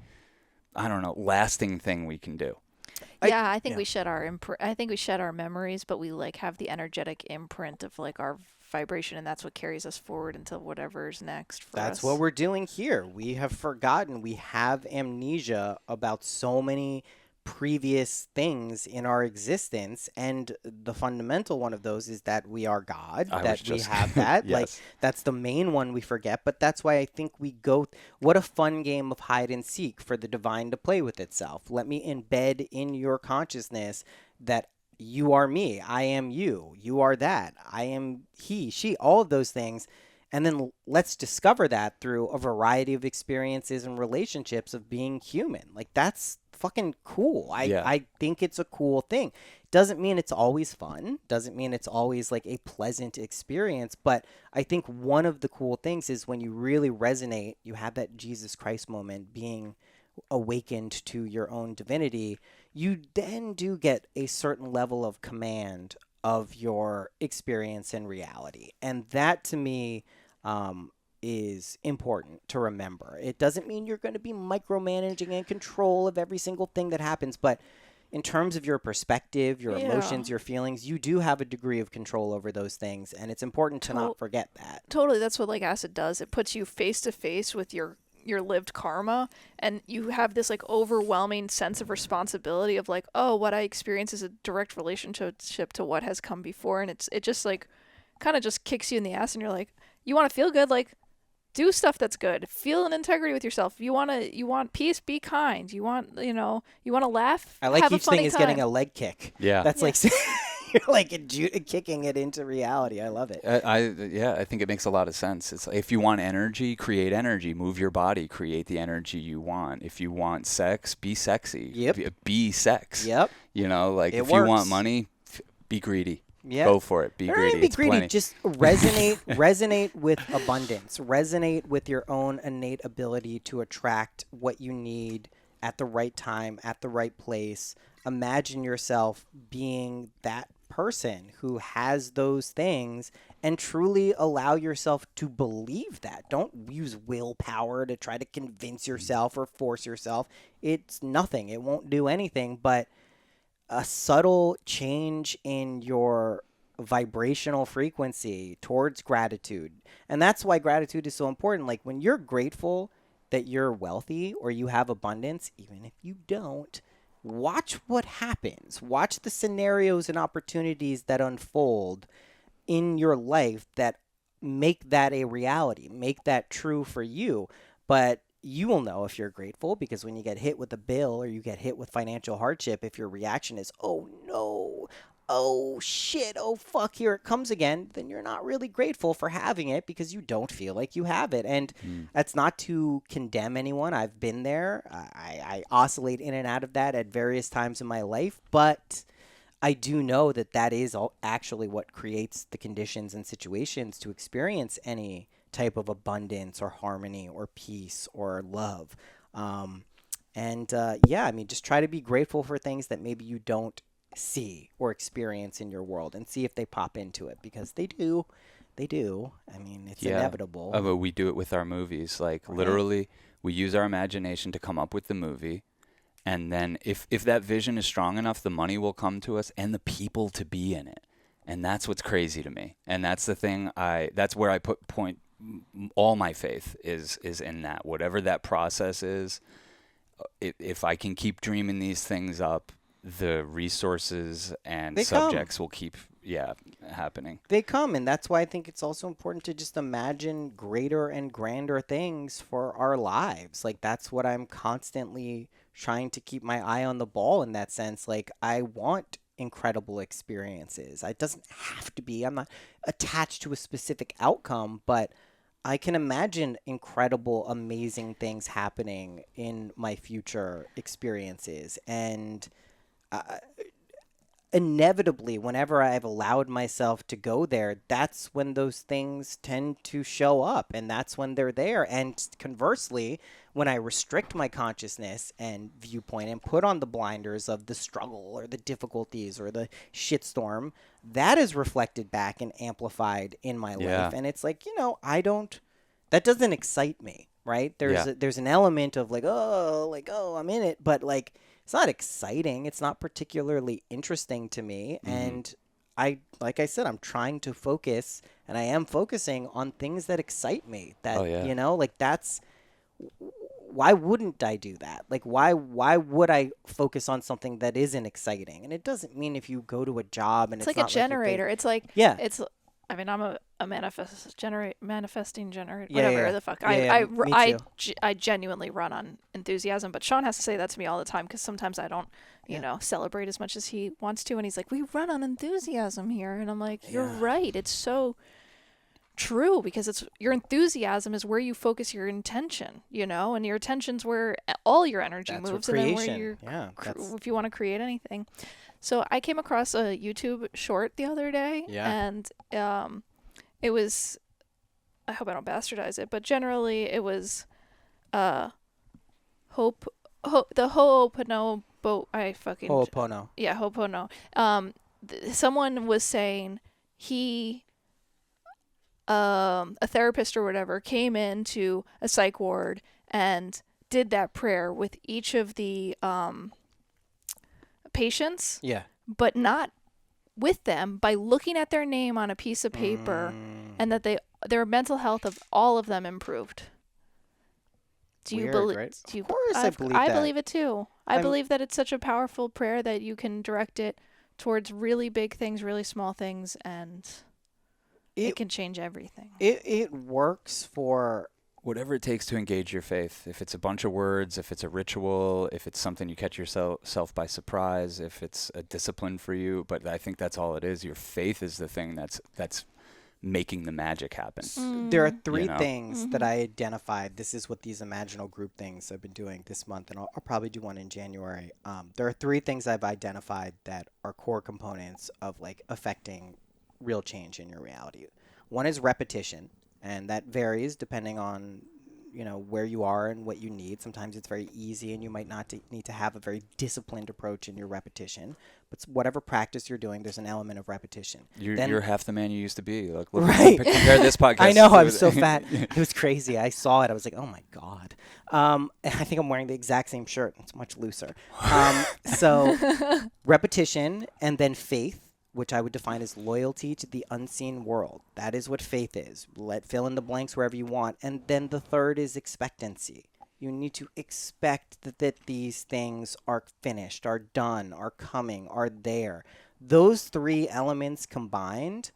I don't know, lasting thing we can do. Yeah, I think we shed our I think we shed our memories, but we like have the energetic imprint of like our vibration, and that's what carries us forward until whatever's next for us. That's what we're doing here. We have forgotten. We have amnesia about so many previous things in our existence, and the fundamental one of those is that we are God, we have that. Yes. Like, that's the main one we forget, but that's why I think we go, what a fun game of hide and seek for the divine to play with itself. Let me embed in your consciousness that you are me, I am you, you are that, I am he, she, all of those things. And then let's discover that through a variety of experiences and relationships of being human. Like, that's fucking cool. I think it's a cool thing. Doesn't mean it's always fun. Doesn't mean it's always like a pleasant experience. But I think one of the cool things is when you really resonate, you have that Jesus Christ moment, being awakened to your own divinity, you then do get a certain level of command of your experience and reality. And that to me is important to remember. It doesn't mean you're going to be micromanaging and control of every single thing that happens, but in terms of your perspective, your emotions, your feelings, you do have a degree of control over those things, and it's important to not forget that. Totally, that's what like acid does. It puts you face to face with your lived karma, and you have this like overwhelming sense of responsibility of like, oh, what I experience is a direct relationship to what has come before, and it just like kind of just kicks you in the ass, and you're like, you want to feel good, like do stuff that's good, feel an integrity with yourself. You want peace, be kind. You want to laugh. I like have each a funny thing is time. getting a leg kick. Yeah, that's like you're like kicking it into reality. I love it. I think it makes a lot of sense. It's like, if you want energy, create energy. Move your body, create the energy you want. If you want sex, be sexy. Yep. Be sex. Yep. Like if works. You want money, be greedy. Yeah. Go for it. Be greedy. Be it's greedy. Plenty. Just resonate with abundance. Resonate with your own innate ability to attract what you need at the right time, at the right place. Imagine yourself being that person who has those things, and truly allow yourself to believe that. Don't use willpower to try to convince yourself or force yourself. It's nothing. It won't do anything, but a subtle change in your vibrational frequency towards gratitude. And that's why gratitude is so important. Like when you're grateful that you're wealthy or you have abundance, even if you don't, watch what happens. Watch the scenarios and opportunities that unfold in your life that make that a reality, make that true for you. But you will know if you're grateful because when you get hit with a bill or you get hit with financial hardship, if your reaction is, oh no, oh shit, oh fuck, here it comes again, then you're not really grateful for having it because you don't feel like you have it. And that's not to condemn anyone. I've been there. I oscillate in and out of that at various times in my life, but I do know that that is actually what creates the conditions and situations to experience any type of abundance or harmony or peace or love. Yeah, I mean, just try to be grateful for things that maybe you don't see or experience in your world and see if they pop into it because they do. They do. I mean, it's inevitable. But we do it with our movies. Like literally, we use our imagination to come up with the movie. And then if that vision is strong enough, the money will come to us and the people to be in it. And that's what's crazy to me. And that's the thing that's where I point all my faith is in that. Whatever that process is, if I can keep dreaming these things up, the resources and subjects will keep happening. They come, and that's why I think it's also important to just imagine greater and grander things for our lives. Like that's what I'm constantly trying to keep my eye on the ball in that sense. Like I want incredible experiences. It doesn't have to be. I'm not attached to a specific outcome, but I can imagine incredible, amazing things happening in my future experiences. And inevitably, whenever I've allowed myself to go there, that's when those things tend to show up, and that's when they're there. And conversely, when I restrict my consciousness and viewpoint and put on the blinders of the struggle or the difficulties or the shitstorm, that is reflected back and amplified in my life. And it's like, that doesn't excite me, right? There's an element of like, oh, I'm in it, but like, it's not exciting. It's not particularly interesting to me. And like I said, I'm trying to focus, and I am focusing on things that excite me. That, like that's, why wouldn't I do that? Like, why would I focus on something that isn't exciting? And it doesn't mean if you go to a job and it's like not a generator. Like it's like, I mean, I'm a manifesting generator, whatever the fuck. I genuinely run on enthusiasm, but Sean has to say that to me all the time because sometimes I don't, celebrate as much as he wants to. And he's like, we run on enthusiasm here. And I'm like, you're right. It's so true because your enthusiasm is where you focus your intention, and your attention's where all your energy moves. And then where you're, if you want to create anything. So I came across a YouTube short the other day, and it was, I hope I don't bastardize it, but generally it was the Ho'oponopono. Ho'opono. Yeah, Ho'opono. Someone was saying a therapist or whatever came into a psych ward and did that prayer with each of the patients, but not with them, by looking at their name on a piece of paper, and that their mental health of all of them improved. Do you believe? Right? Of course, I believe that. I believe it too. I believe that it's such a powerful prayer that you can direct it towards really big things, really small things, and it can change everything. It works for whatever it takes to engage your faith. If it's a bunch of words, if it's a ritual, if it's something you catch yourself by surprise, if it's a discipline for you. But I think that's all it is. Your faith is the thing that's making the magic happen. There are three things that I identified. This is what these imaginal group things I've been doing this month, and I'll probably do one in January. There are three things I've identified that are core components of like affecting real change in your reality. One is repetition. And that varies depending on, where you are and what you need. Sometimes it's very easy and you might not need to have a very disciplined approach in your repetition. But whatever practice you're doing, there's an element of repetition. You're half the man you used to be. Like, right. Compare this podcast. I know. I was so fat. It was crazy. I saw it. I was like, oh, my God. And I think I'm wearing the exact same shirt. It's much looser. So repetition and then faith. which I would define as loyalty to the unseen world. That is what faith is. Fill in the blanks wherever you want. And then the third is expectancy. You need to expect that these things are finished, are done, are coming, are there. Those three elements combined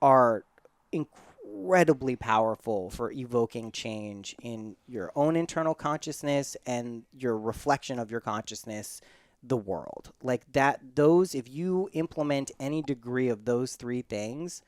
are incredibly powerful for evoking change in your own internal consciousness and your reflection of your consciousness, the world. Like if you implement any degree of those three things,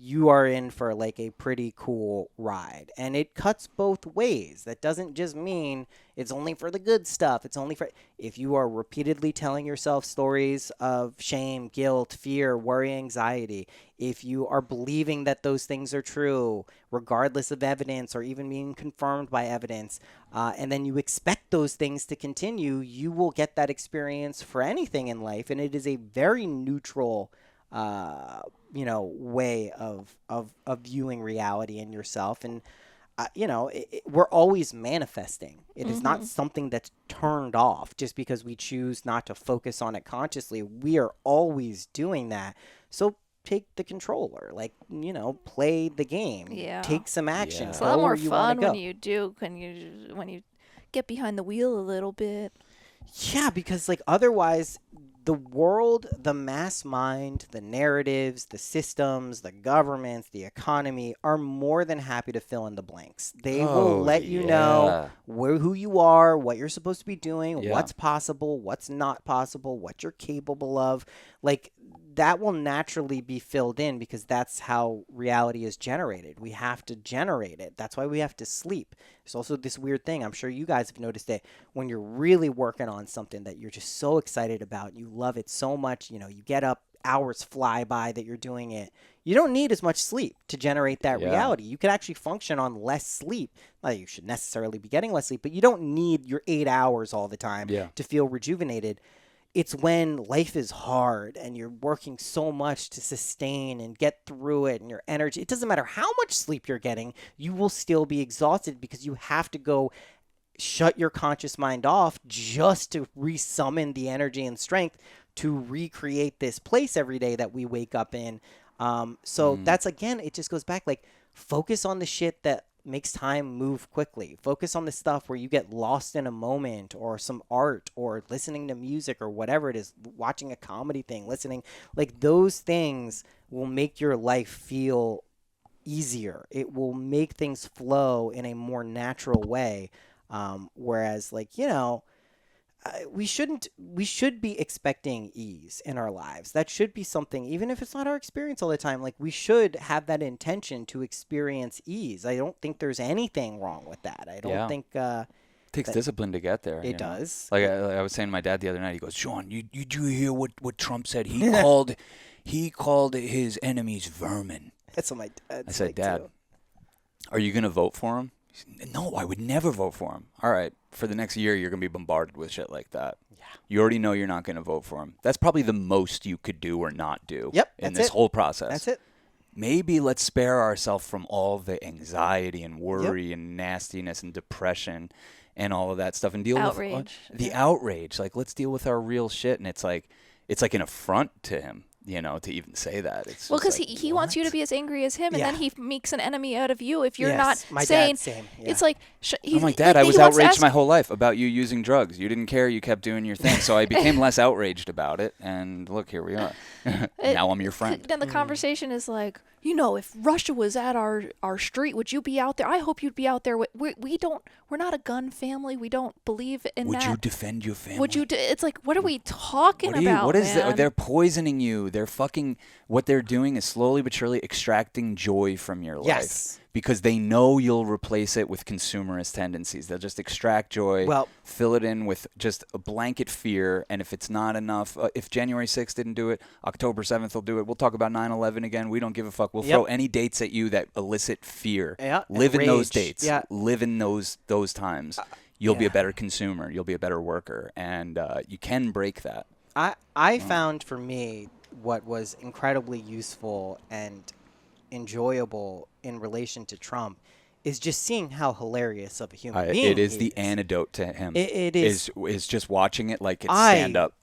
you are in for like a pretty cool ride. And it cuts both ways. That doesn't just mean it's only for the good stuff. It's only for if you are repeatedly telling yourself stories of shame, guilt, fear, worry, anxiety, if you are believing that those things are true, regardless of evidence or even being confirmed by evidence, and then you expect those things to continue, you will get that experience for anything in life. And it is a very neutral way of viewing reality in yourself. And, we're always manifesting. It is not something that's turned off just because we choose not to focus on it consciously. We are always doing that. So take the controller, play the game, take some action. It's a lot more fun when you get behind the wheel a little bit. Yeah, because otherwise the world, the mass mind, the narratives, the systems, the governments, the economy are more than happy to fill in the blanks. They will let you know who you are, what you're supposed to be doing, what's possible, what's not possible, what you're capable of. That will naturally be filled in because that's how reality is generated. We have to generate it. That's why we have to sleep. There's also this weird thing. I'm sure you guys have noticed it when you're really working on something that you're just so excited about. You love it so much. You get up, hours fly by that you're doing it. You don't need as much sleep to generate that reality. You could actually function on less sleep. Not that you should necessarily be getting less sleep, but you don't need your 8 hours all the time to feel rejuvenated. It's when life is hard and you're working so much to sustain and get through it and your energy. It doesn't matter how much sleep you're getting, you will still be exhausted because you have to go shut your conscious mind off just to resummon the energy and strength to recreate this place every day that we wake up in. So that's, again, it just goes back, focus on the shit that makes time move quickly. Focus on the stuff where you get lost in a moment or some art or listening to music or whatever it is, watching a comedy thing, listening. Those things will make your life feel easier. It will make things flow in a more natural way. Whereas we should be expecting ease in our lives. That should be something, even if it's not our experience all the time, we should have that intention to experience ease. I don't think there's anything wrong with that. I don't think it takes discipline to get there. It does. I was saying to my dad the other night, he goes, "Sean, you do hear what Trump said? He called his enemies vermin." That's what my dad I said, "Dad, are you going to vote for him?" He said, "No, I would never vote for him." All right, for the next year, you're going to be bombarded with shit like that. Yeah. You already know you're not going to vote for him. That's probably the most you could do or not do in this whole process. That's it. Maybe let's spare ourselves from all the anxiety and worry and nastiness and depression and all of that stuff and deal with the outrage. Let's deal with our real shit. And it's like an affront to him. To even say that. It's because he wants you to be as angry as him, and then he makes an enemy out of you if you're not my saying. Dad's same. Yeah. It's like I'm like, Dad, I was outraged my whole life about you using drugs. You didn't care. You kept doing your thing, so I became less outraged about it. And look, here we are. Now I'm your friend. Then the conversation is like, if Russia was at our street, would you be out there? I hope you'd be out there. We're not a gun family. We don't believe in that. Would you defend your family? Would you? It's like, what are we talking about? What is that? They're poisoning you. They're fucking. What they're doing is slowly but surely extracting joy from your life. Yes. Because they know you'll replace it with consumerist tendencies. They'll just extract joy, fill it in with just a blanket fear, and if it's not enough, if January 6th didn't do it, October 7th will do it. We'll talk about 9/11 again. We don't give a fuck. We'll throw any dates at you that elicit fear. Live in those dates. Live in those times. You'll be a better consumer. You'll be a better worker, and you can break that. I found for me what was incredibly useful and enjoyable in relation to Trump is just seeing how hilarious of a human being It is he the antidote to him. It is. Is just watching it like it's stand up.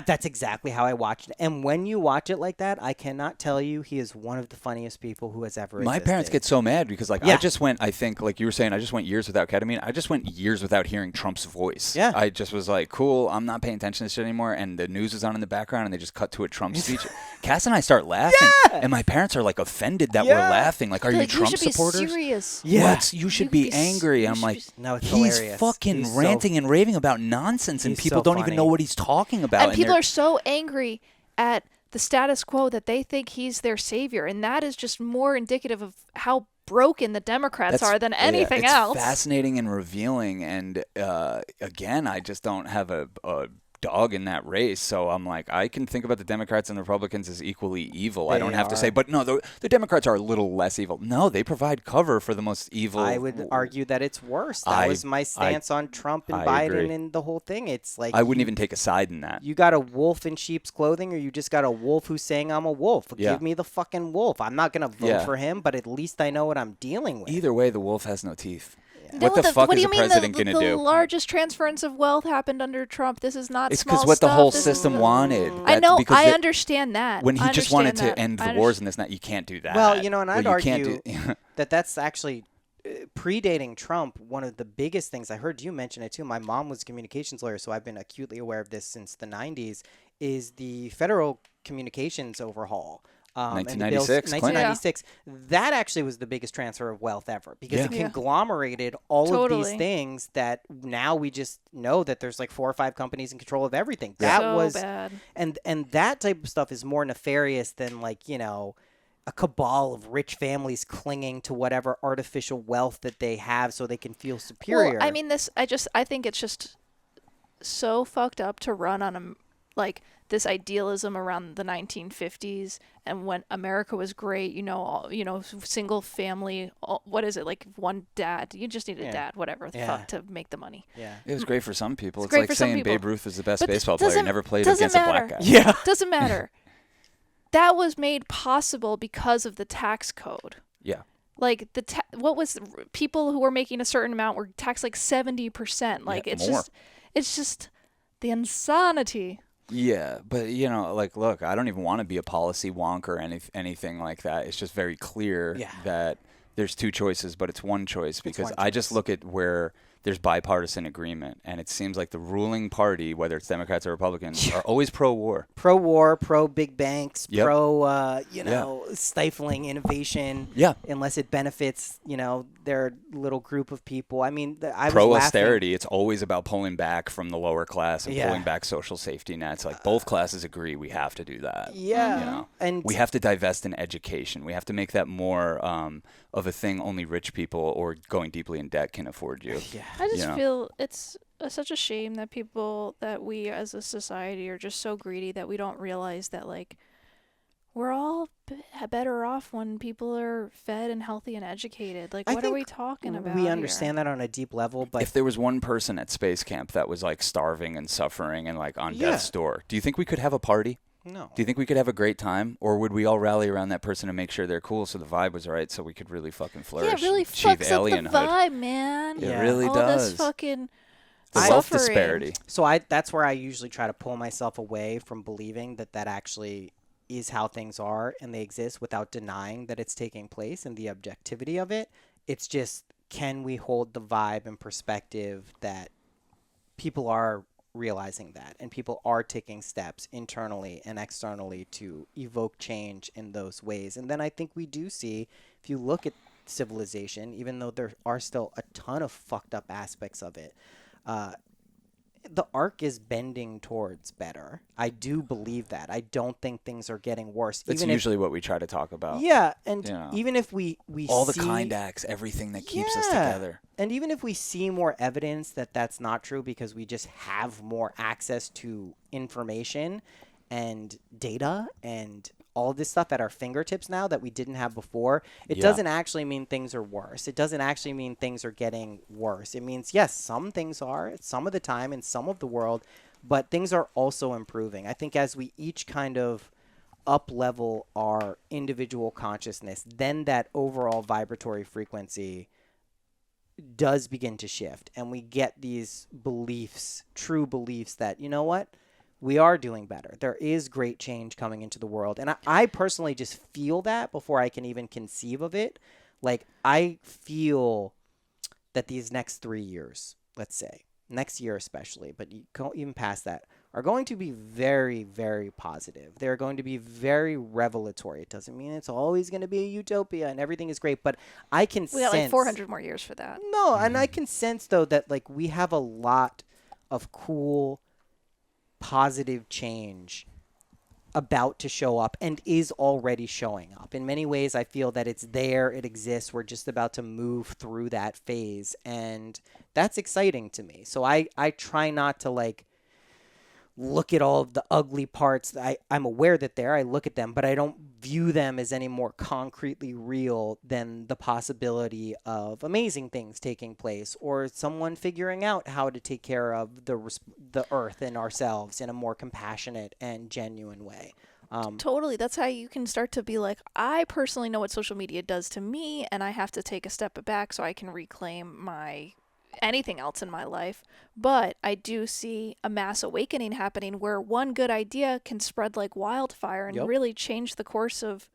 That's exactly how I watched it. And when you watch it like that, I cannot tell you he is one of the funniest people who has ever My existed. parents get so mad because, like, Yeah. I just went, I think, like you were saying, I just went years without ketamine. I just went years without hearing Trump's voice. Yeah. I just was like, cool, I'm not paying attention to this shit anymore. And the news was on in the background, and they just cut to a Trump speech. Cass and I start laughing. Yeah. And my parents are, like, offended that Yeah. we're laughing. Like, are you Like, Trump you should supporters? be serious. Yeah. What? You should You be could be angry. you I'm should like, be- No, it's he's hilarious. fucking He's so- ranting and raving about nonsense, and He's people so don't even know funny. what he's talking about. And people they're- are so angry at the status quo that they think he's their savior, and that is just more indicative of how broken the Democrats are than anything it's else. Fascinating and revealing. And again, I just don't have a dog in that race, so I'm like, I can think about the Democrats and the Republicans as equally evil. I They don't have to are. say, but no, the Democrats are a little less evil. No, they provide cover for the most evil. I would argue that it's worse. That I- was my stance on Trump and I agree. Biden and the whole thing. It's like I wouldn't even take a side in that. you got a wolf in sheep's clothing, or you just got a wolf who's saying I'm a wolf. Yeah. Give me the fucking wolf. I'm not gonna vote Yeah. for him, but at least I know what I'm dealing with. Either way, the wolf has no teeth. No, What the fuck what is do the you mean president the gonna do? largest transference of wealth happened under Trump? This is not It's small because what the stuff. whole This is system the- wanted. I know. Because I understand that. when he I just wanted to understand that. end I the wars and this, and that, you can't do that. Well, you know, and Or I'd you can't argue do- that's actually predating Trump. One of the biggest things I heard you mention it too. My mom was a communications lawyer, so I've been acutely aware of this since the '90s. Is the federal communications overhaul? And the bills- 1996, Clinton. 1996. That actually was the biggest transfer of wealth ever because Yeah. it Yeah. conglomerated all of Totally. these things that now we just know that there's like 4 or 5 companies in control of everything. That so was bad. and that type of stuff is more nefarious than like, you know, a cabal of rich families clinging to whatever artificial wealth that they have so they can feel superior. Well, I mean, I think it's just so fucked up to run on like this idealism around the 1950s and when America was great, single family, what is it, like one dad, you just need a Yeah. dad, whatever the Yeah. fuck, to make the money. yeah. It was great for some people. It's great like for some saying people. Babe Ruth was the best But baseball player. He doesn't- never played doesn't against a black matter. guy. Yeah. Doesn't matter. That was made possible because of the tax code. Yeah. Like what was people who were making a certain amount were taxed like 70%. Like Yeah, it's more. just the insanity. Yeah, but like, look, I don't even want to be a policy wonk or anything like that. It's just very clear Yeah. that there's two choices, but it's one choice because one I just choice. look at where there's bipartisan agreement, and it seems like the ruling party, whether it's Democrats or Republicans, are always pro-war. Pro-war, pro-big banks, Yep. stifling innovation. Yeah. Unless it benefits, their little group of people. I mean, I was Pro-austerity, it's always about pulling back from the lower class and Yeah. pulling back social safety nets. Like, both classes agree we have to do that. Yeah. And We have to divest in education. We have to make that more of a thing only rich people or going deeply in debt can afford you. yeah. I just Yeah. feel it's such a shame that we as a society are just so greedy that we don't realize that, like, we're all better off when people are fed and healthy and educated. Like, I what are think we talking about? We understand that on a deep level, but If there was one person at space camp that was like starving and suffering and like on Yeah. death's door, do you think we could have a party? no. Do you think we could have a great time? Or would we all rally around that person and make sure they're cool so the vibe was right so we could really fucking Yeah, flourish? it really and achieve fucks up the alienhood? vibe, man. It Yeah. really All does. this fucking The wealth suffering. disparity. So that's where I usually try to pull myself away from believing that actually is how things are and they exist without denying that it's taking place and the objectivity of it. It's just, can we hold the vibe and perspective that people are realizing that and people are taking steps internally and externally to evoke change in those ways. And then I think we do see, if you look at civilization, even though there are still a ton of fucked up aspects of it, the arc is bending towards better. I do believe that. I don't think things are getting worse. That's even if, usually what we try to talk about. yeah, and you know. even if we All the see, kind acts, everything that keeps us Yeah. together. And even if we see more evidence that that's not true because we just have more access to information and data and all this stuff at our fingertips now that we didn't have before, it Yeah. doesn't actually mean things are worse. It doesn't actually mean things are getting worse. It means, yes, some things are, some of the time in some of the world, but things are also improving. I think as we each kind of up-level our individual consciousness, then that overall vibratory frequency does begin to shift and we get these beliefs, true beliefs that, you know what, we are doing better. There is great change coming into the world. And I personally just feel that before I can even conceive of it. Like, I feel that these next 3 years, let's say, next year especially, but you go even past that, are going to be very, very positive. They're going to be very revelatory. It doesn't mean it's always going to be a utopia and everything is great, but I can We got like 400 more years for that. No, and I can sense, though, that, like, we have a lot of cool, positive change about to show up and is already showing up. In many ways, I feel that it's there, it exists. We're just about to move through that phase, and that's exciting to me. So I try not to, like, look at all of the ugly parts. I'm aware that I look at them, but I don't view them as any more concretely real than the possibility of amazing things taking place or someone figuring out how to take care of the earth and ourselves in a more compassionate and genuine way. Totally. That's how you can start to be like, I personally know what social media does to me, and I have to take a step back so I can reclaim my anything else in my life. But I do see a mass awakening happening where one good idea can spread like wildfire and really change the course of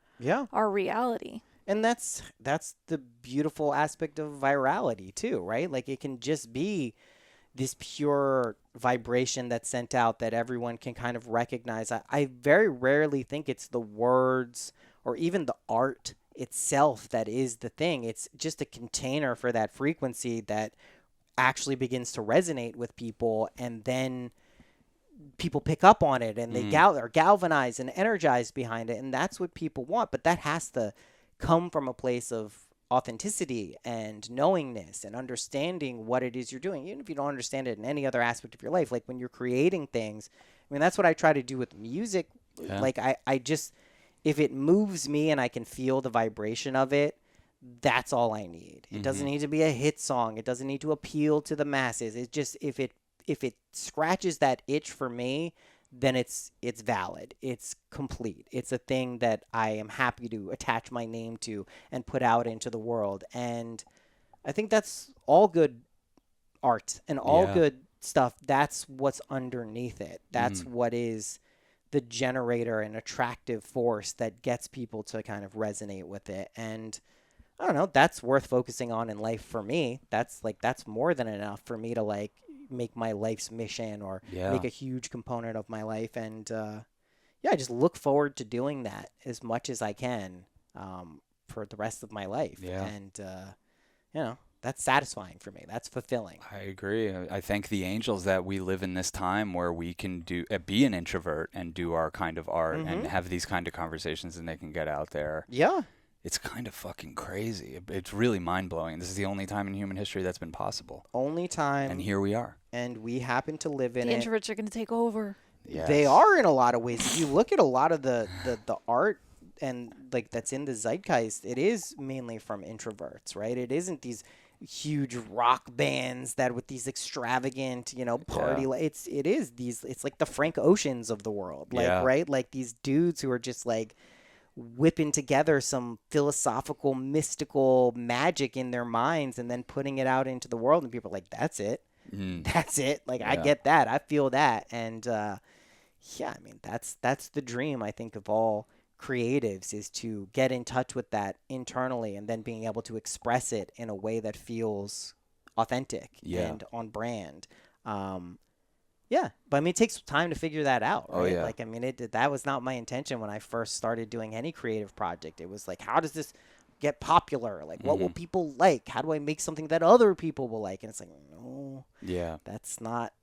our reality. And that's the beautiful aspect of virality too, right? Like, it can just be this pure vibration that's sent out that everyone can kind of recognize. I very rarely think it's the words or even the art itself that is the thing. It's just a container for that frequency that actually begins to resonate with people, and then people pick up on it and they are galvanized and energized behind it, and that's what people want. But that has to come from a place of authenticity and knowingness and understanding what it is you're doing, even if you don't understand it in any other aspect of your life. Like, when you're creating things, I mean, that's what I try to do with music. Like, I just, if it moves me and I can feel the vibration of it, that's all I need. It doesn't need to be a hit song. It doesn't need to appeal to the masses. It just, if it scratches that itch for me, then it's valid. It's complete. It's a thing that I am happy to attach my name to and put out into the world. And I think that's all good art and all good stuff. That's what's underneath it. That's what is the generator and attractive force that gets people to kind of resonate with it. And I don't know, that's worth focusing on in life for me. That's more than enough for me to, like, make my life's mission or make a huge component of my life. And I just look forward to doing that as much as I can for the rest of my life. And that's satisfying for me. That's fulfilling. I agree. I thank the angels that we live in this time where we can be an introvert and do our kind of art and have these kind of conversations, and they can get out there. It's kind of fucking crazy. It's really mind-blowing. This is the only time in human history that's been possible. Only time. And here we are. And we happen to live in it. The introverts are going to take over. Yes. They are in a lot of ways. If you look at a lot of the art and, like, that's in the zeitgeist, it is mainly from introverts, right? It isn't these huge rock bands that with these extravagant, party. It's like the Frank Oceans of the world, right? Like, these dudes who are just, like, whipping together some philosophical, mystical magic in their minds and then putting it out into the world, and people are like, that's it. That's it. Like, I get that. I feel that. And I mean, that's the dream, I think, of all creatives, is to get in touch with that internally and then being able to express it in a way that feels authentic and on brand. But I mean, it takes time to figure that out, right? Like, I mean, that was not my intention when I first started doing any creative project. It was like, how does this get popular? Like, what will people like? How do I make something that other people will like? And it's like, no, that's not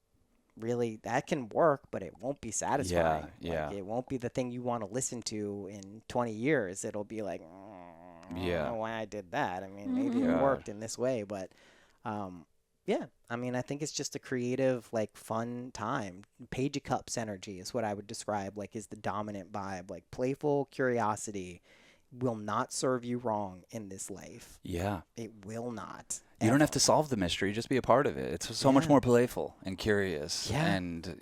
really, that can work, but it won't be satisfying. Like, it won't be the thing you want to listen to in 20 years. It'll be like, I don't know why I did that. I mean, maybe it worked in this way, but I mean, I think it's just a creative, like, fun time. Page of Cups energy is what I would describe, like, is the dominant vibe. Like, playful curiosity will not serve you wrong in this life. It will not. You don't have to solve the mystery, just be a part of it. It's so much more playful and curious. And,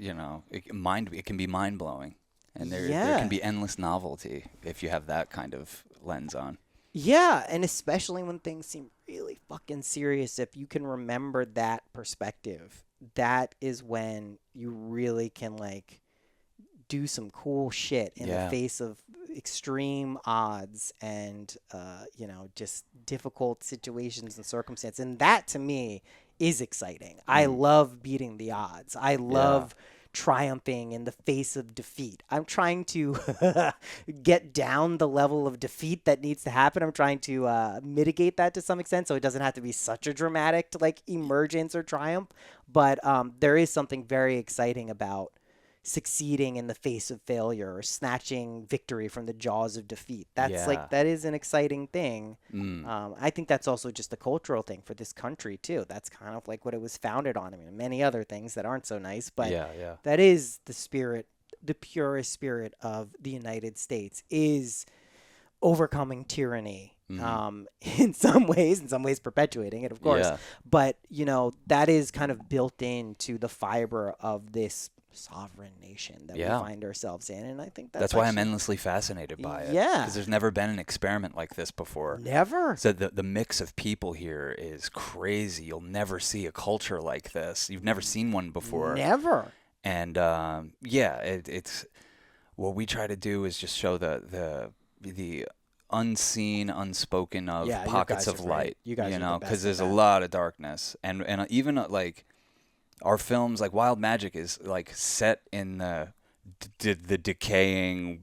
it can be mind-blowing. And there can be endless novelty if you have that kind of lens on. Yeah, and especially when things seem really really fucking serious, if you can remember that perspective, that is when you really can like do some cool shit in the face of extreme odds and just difficult situations and circumstances. And that to me is exciting. I love beating the odds. I love triumphing in the face of defeat. I'm trying to get down the level of defeat that needs to happen. I'm trying to mitigate that to some extent so it doesn't have to be such a dramatic like emergence or triumph. But there is something very exciting about succeeding in the face of failure or snatching victory from the jaws of defeat. That's like, that is an exciting thing. I think that's also just a cultural thing for this country too. That's kind of like what it was founded on. I mean, many other things that aren't so nice, but that is the spirit, the purest spirit of the United States is overcoming tyranny. In some ways perpetuating it, of course. But, that is kind of built into the fiber of this sovereign nation that we find ourselves in, and I think that's why I'm endlessly fascinated by it. Because there's never been an experiment like this before. Never. So the mix of people here is crazy. You'll never see a culture like this. You've never seen one before. Never. And it's what we try to do is just show the unseen, unspoken of pockets of light. You guys, because there's a lot of darkness, and even like. Our films, like Wild Magic, is like set in the decaying,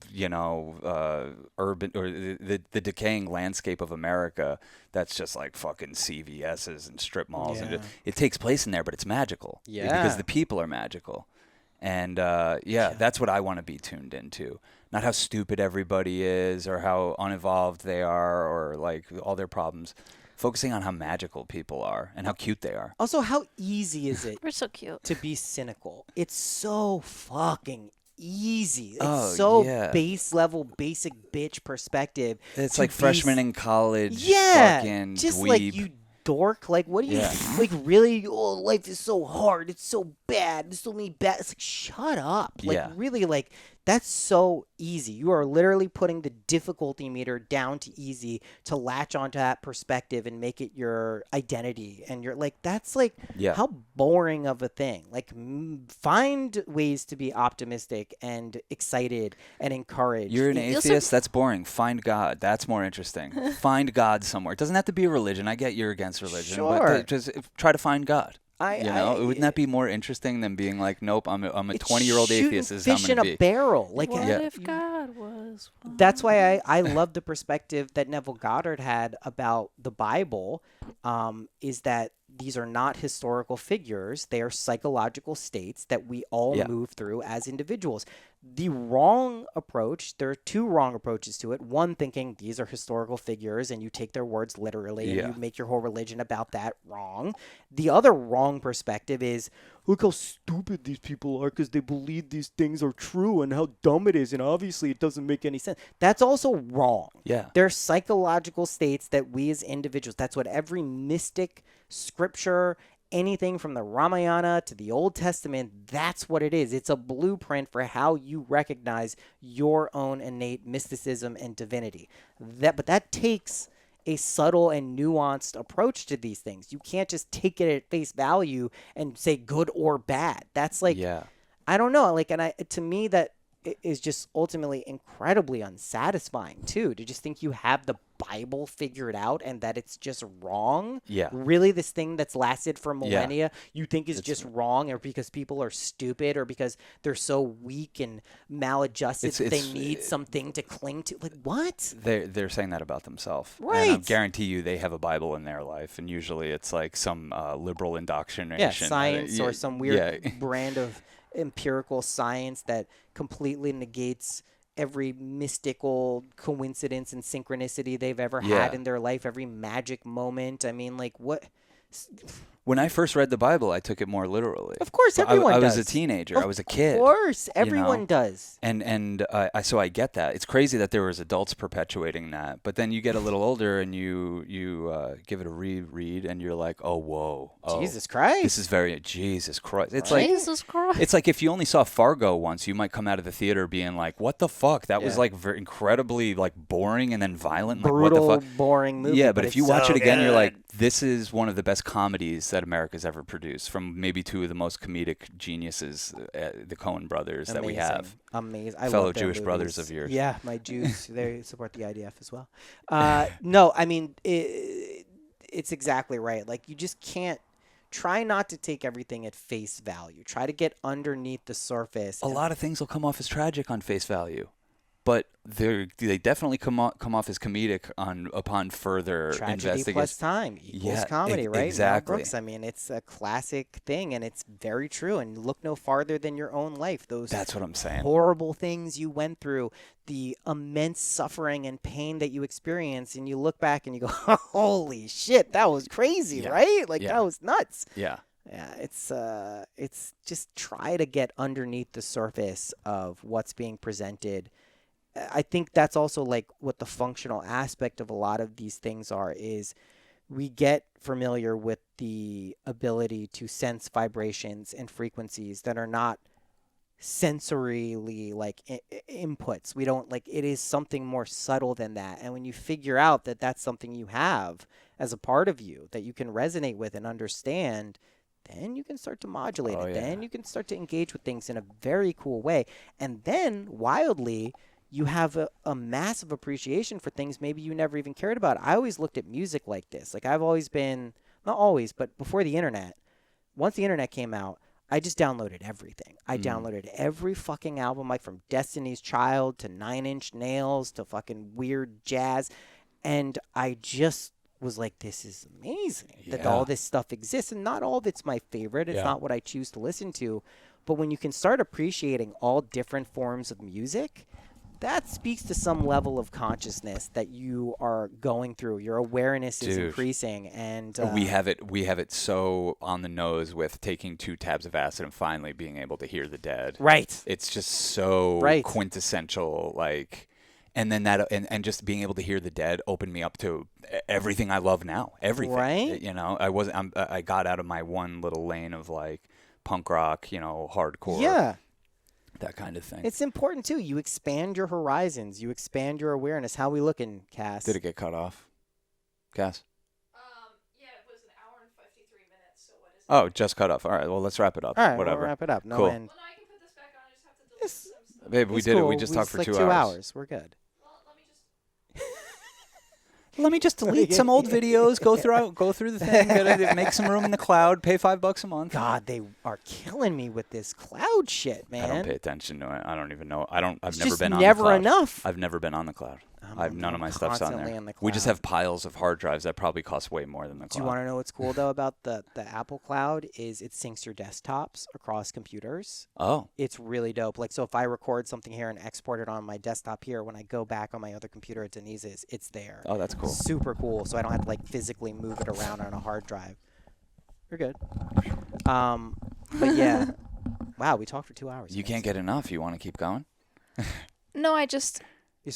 urban or the decaying landscape of America. That's just like fucking CVS's and strip malls, and it takes place in there, but it's magical. Because the people are magical, and that's what I want to be tuned into. Not how stupid everybody is or how unevolved they are or like all their problems. Focusing on how magical people are and how cute they are. Also, how easy is it We're so cute. to be cynical? It's so fucking easy. It's base level, basic bitch perspective. It's like freshman in college. Fucking just dweeb. like you dork. Like, what do you like? Really? Oh, life is so hard. It's so bad. There's so many bad. It's like, shut up. Like, really, like. That's so easy. You are literally putting the difficulty meter down to easy to latch onto that perspective and make it your identity. And you're like, that's like, how boring of a thing. Like, find ways to be optimistic and excited and encouraged. You're an atheist? That's boring. Find God. That's more interesting. Find God somewhere. It doesn't have to be a religion. I get you're against religion. But just try to find God. Wouldn't that be more interesting than being like, nope, I'm a 20-year-old atheist. This is how I'm gonna be. Fish in a barrel. Like, what if God was one? That's why I love the perspective that Neville Goddard had about the Bible. Is that these are not historical figures; they are psychological states that we all move through as individuals. The wrong approach, there are two wrong approaches to it. One, thinking these are historical figures and you take their words literally and you make your whole religion about that. Wrong. The other wrong perspective is, look how stupid these people are because they believe these things are true and how dumb it is, and obviously it doesn't make any sense. That's also wrong. They're psychological states that we as individuals, that's what every mystic, scripture, anything from the Ramayana to the Old Testament, that's what it is. It's a blueprint for how you recognize your own innate mysticism and divinity. But that takes a subtle and nuanced approach to these things. You can't just take it at face value and say good or bad. That's like, I don't know. Like, and to me, that is just ultimately incredibly unsatisfying too, to just think you have the Bible figured out and that it's just wrong. Really, this thing that's lasted for millennia you think is just wrong, or because people are stupid, or because they're so weak and maladjusted that they need something to cling to. Like, what? They're saying that about themselves. Right. And I guarantee you they have a Bible in their life, and usually it's like some liberal indoctrination. Science or some weird brand of empirical science that completely negates every mystical coincidence and synchronicity they've ever had in their life, every magic moment. I mean, like, what? When I first read the Bible, I took it more literally. Of course, everyone I does. was a teenager. I was a kid. Of course, you everyone know? does. And so I get that. It's crazy that there was adults perpetuating that. But then you get a little older and you give it a reread and you're like, oh, whoa. Oh, Jesus Christ. This is Jesus Christ. It's Right? Jesus Christ. It's like if you only saw Fargo once, you might come out of the theater being like, what the fuck? That was like incredibly like boring and then violent. Brutal, like, what the fuck? boring movie. Yeah, but if you it's watch so it again, you're good. like, this is one of the best comedies that America's ever produced, from maybe two of the most comedic geniuses, the Coen brothers that we have. Amazing. I Fellow love their Jewish brothers movies. of yours. Yeah, my Jews. They support the IDF as well. No, I mean, it's exactly right. Like, you just can't. Try not to take everything at face value. Try to get underneath the surface. A lot of things will come off as tragic on face value, but they definitely come off as comedic upon further Tragedy investigation. plus time equals comedy, right? Exactly. Mel Brooks. I mean, it's a classic thing, and it's very true. And look no farther than your own life. That's what I'm saying. Horrible things you went through, the immense suffering and pain that you experienced, and you look back and you go, "Holy shit, that was crazy, right? Like that was nuts." Yeah. Yeah, it's just try to get underneath the surface of what's being presented. I think that's also like what the functional aspect of a lot of these things are, is we get familiar with the ability to sense vibrations and frequencies that are not sensorily like inputs. We don't like, it is something more subtle than that. And when you figure out that that's something you have as a part of you that you can resonate with and understand, then you can start to modulate it. Yeah. Then you can start to engage with things in a very cool way. And then, wildly, you have a massive appreciation for things maybe you never even cared about. I always looked at music like this. Like, I've always been, not always, but before the internet, once the internet came out, I just downloaded everything. I downloaded every fucking album, like from Destiny's Child to Nine Inch Nails to fucking weird jazz. And I just was like, this is amazing that all this stuff exists. And not all of it's my favorite. It's not what I choose to listen to. But when you can start appreciating all different forms of music, that speaks to some level of consciousness that you are going through. Your awareness is increasing, and we have it so on the nose with taking 2 tabs of acid and finally being able to hear the dead. Right. It's just so quintessential, like, and then that and just being able to hear the dead opened me up to everything I love now. Everything. Right. You know, I got out of my one little lane of like punk rock, you know, hardcore. Yeah. That kind of thing. It's important, too. You expand your horizons. You expand your awareness. How we looking, Cass? Did it get cut off? Cass? Yeah, it was an hour and 53 minutes, so what is it? Oh, just cut off. All right, well, let's wap it up. All right, Whatever. we'll wrap it up. No Cool. end. Well, no, I can put this back on. I just have to delete some stuff. Babe, we It's did it. cool. We just talked for like 2 2 hours. We're good. Well, let me just... Let me just delete some old videos, go through the thing, make some room in the cloud, pay $5 a month. God, they are killing me with this cloud shit, man. I don't pay attention to it. I don't even know. I've It's never just been on never the cloud. enough. I've never been on the cloud. None of my stuff's on constantly there. on the We just cloud. have piles of hard drives that probably cost way more than the cloud. Do you want to know what's cool, though, about the Apple Cloud is it syncs your desktops across computers. Oh, It's really dope. Like, so if I record something here and export it on my desktop here, when I go back on my other computer at Denise's, it's there. oh, that's cool. Super cool. So I don't have to, like, physically move it around on a hard drive. We're good. But, yeah. Wow, we talked for 2 hours. You can't get enough. You want to keep going? No, I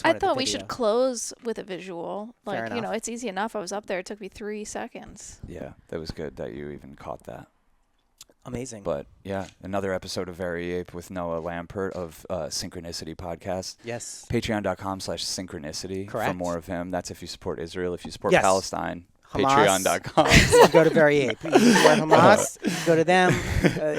wanted the thought we video. should close with a visual. Fair Like, you know, enough. it's easy enough. I was up there. It took me 3 seconds. Yeah, that was good that you even caught that. Amazing. But yeah, another episode of Very Ape with Noah Lampert of Synchronicity Podcast. Yes. Patreon.com/synchronicity for Correct. more of him. That's if you support Israel. If you support Yes. Palestine, Hamas. Patreon.com. Go to Very Ape. You support Hamas, go to them.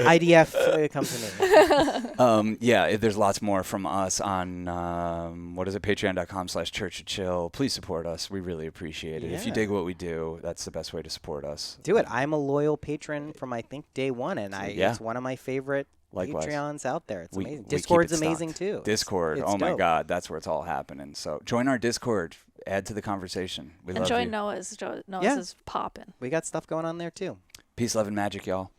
IDF, come to me. Yeah, there's lots more from us on, Patreon.com/Church of Chill. Please support us. We really appreciate it. If you Yeah. dig what we do, that's the best way to support us. Do it. I'm a loyal patron from, I think, day one, and Yeah. it's one of my favorite Likewise. Patreons out there. It's amazing. keep Discord's it stocked. amazing, too. Discord. It's Oh, my dope. God. That's where it's all happening. So join our Discord. Add to the conversation. We And love join you. Noah's. Noah's Yeah. is popping. We got stuff going on there, too. Peace, love, and magic, y'all.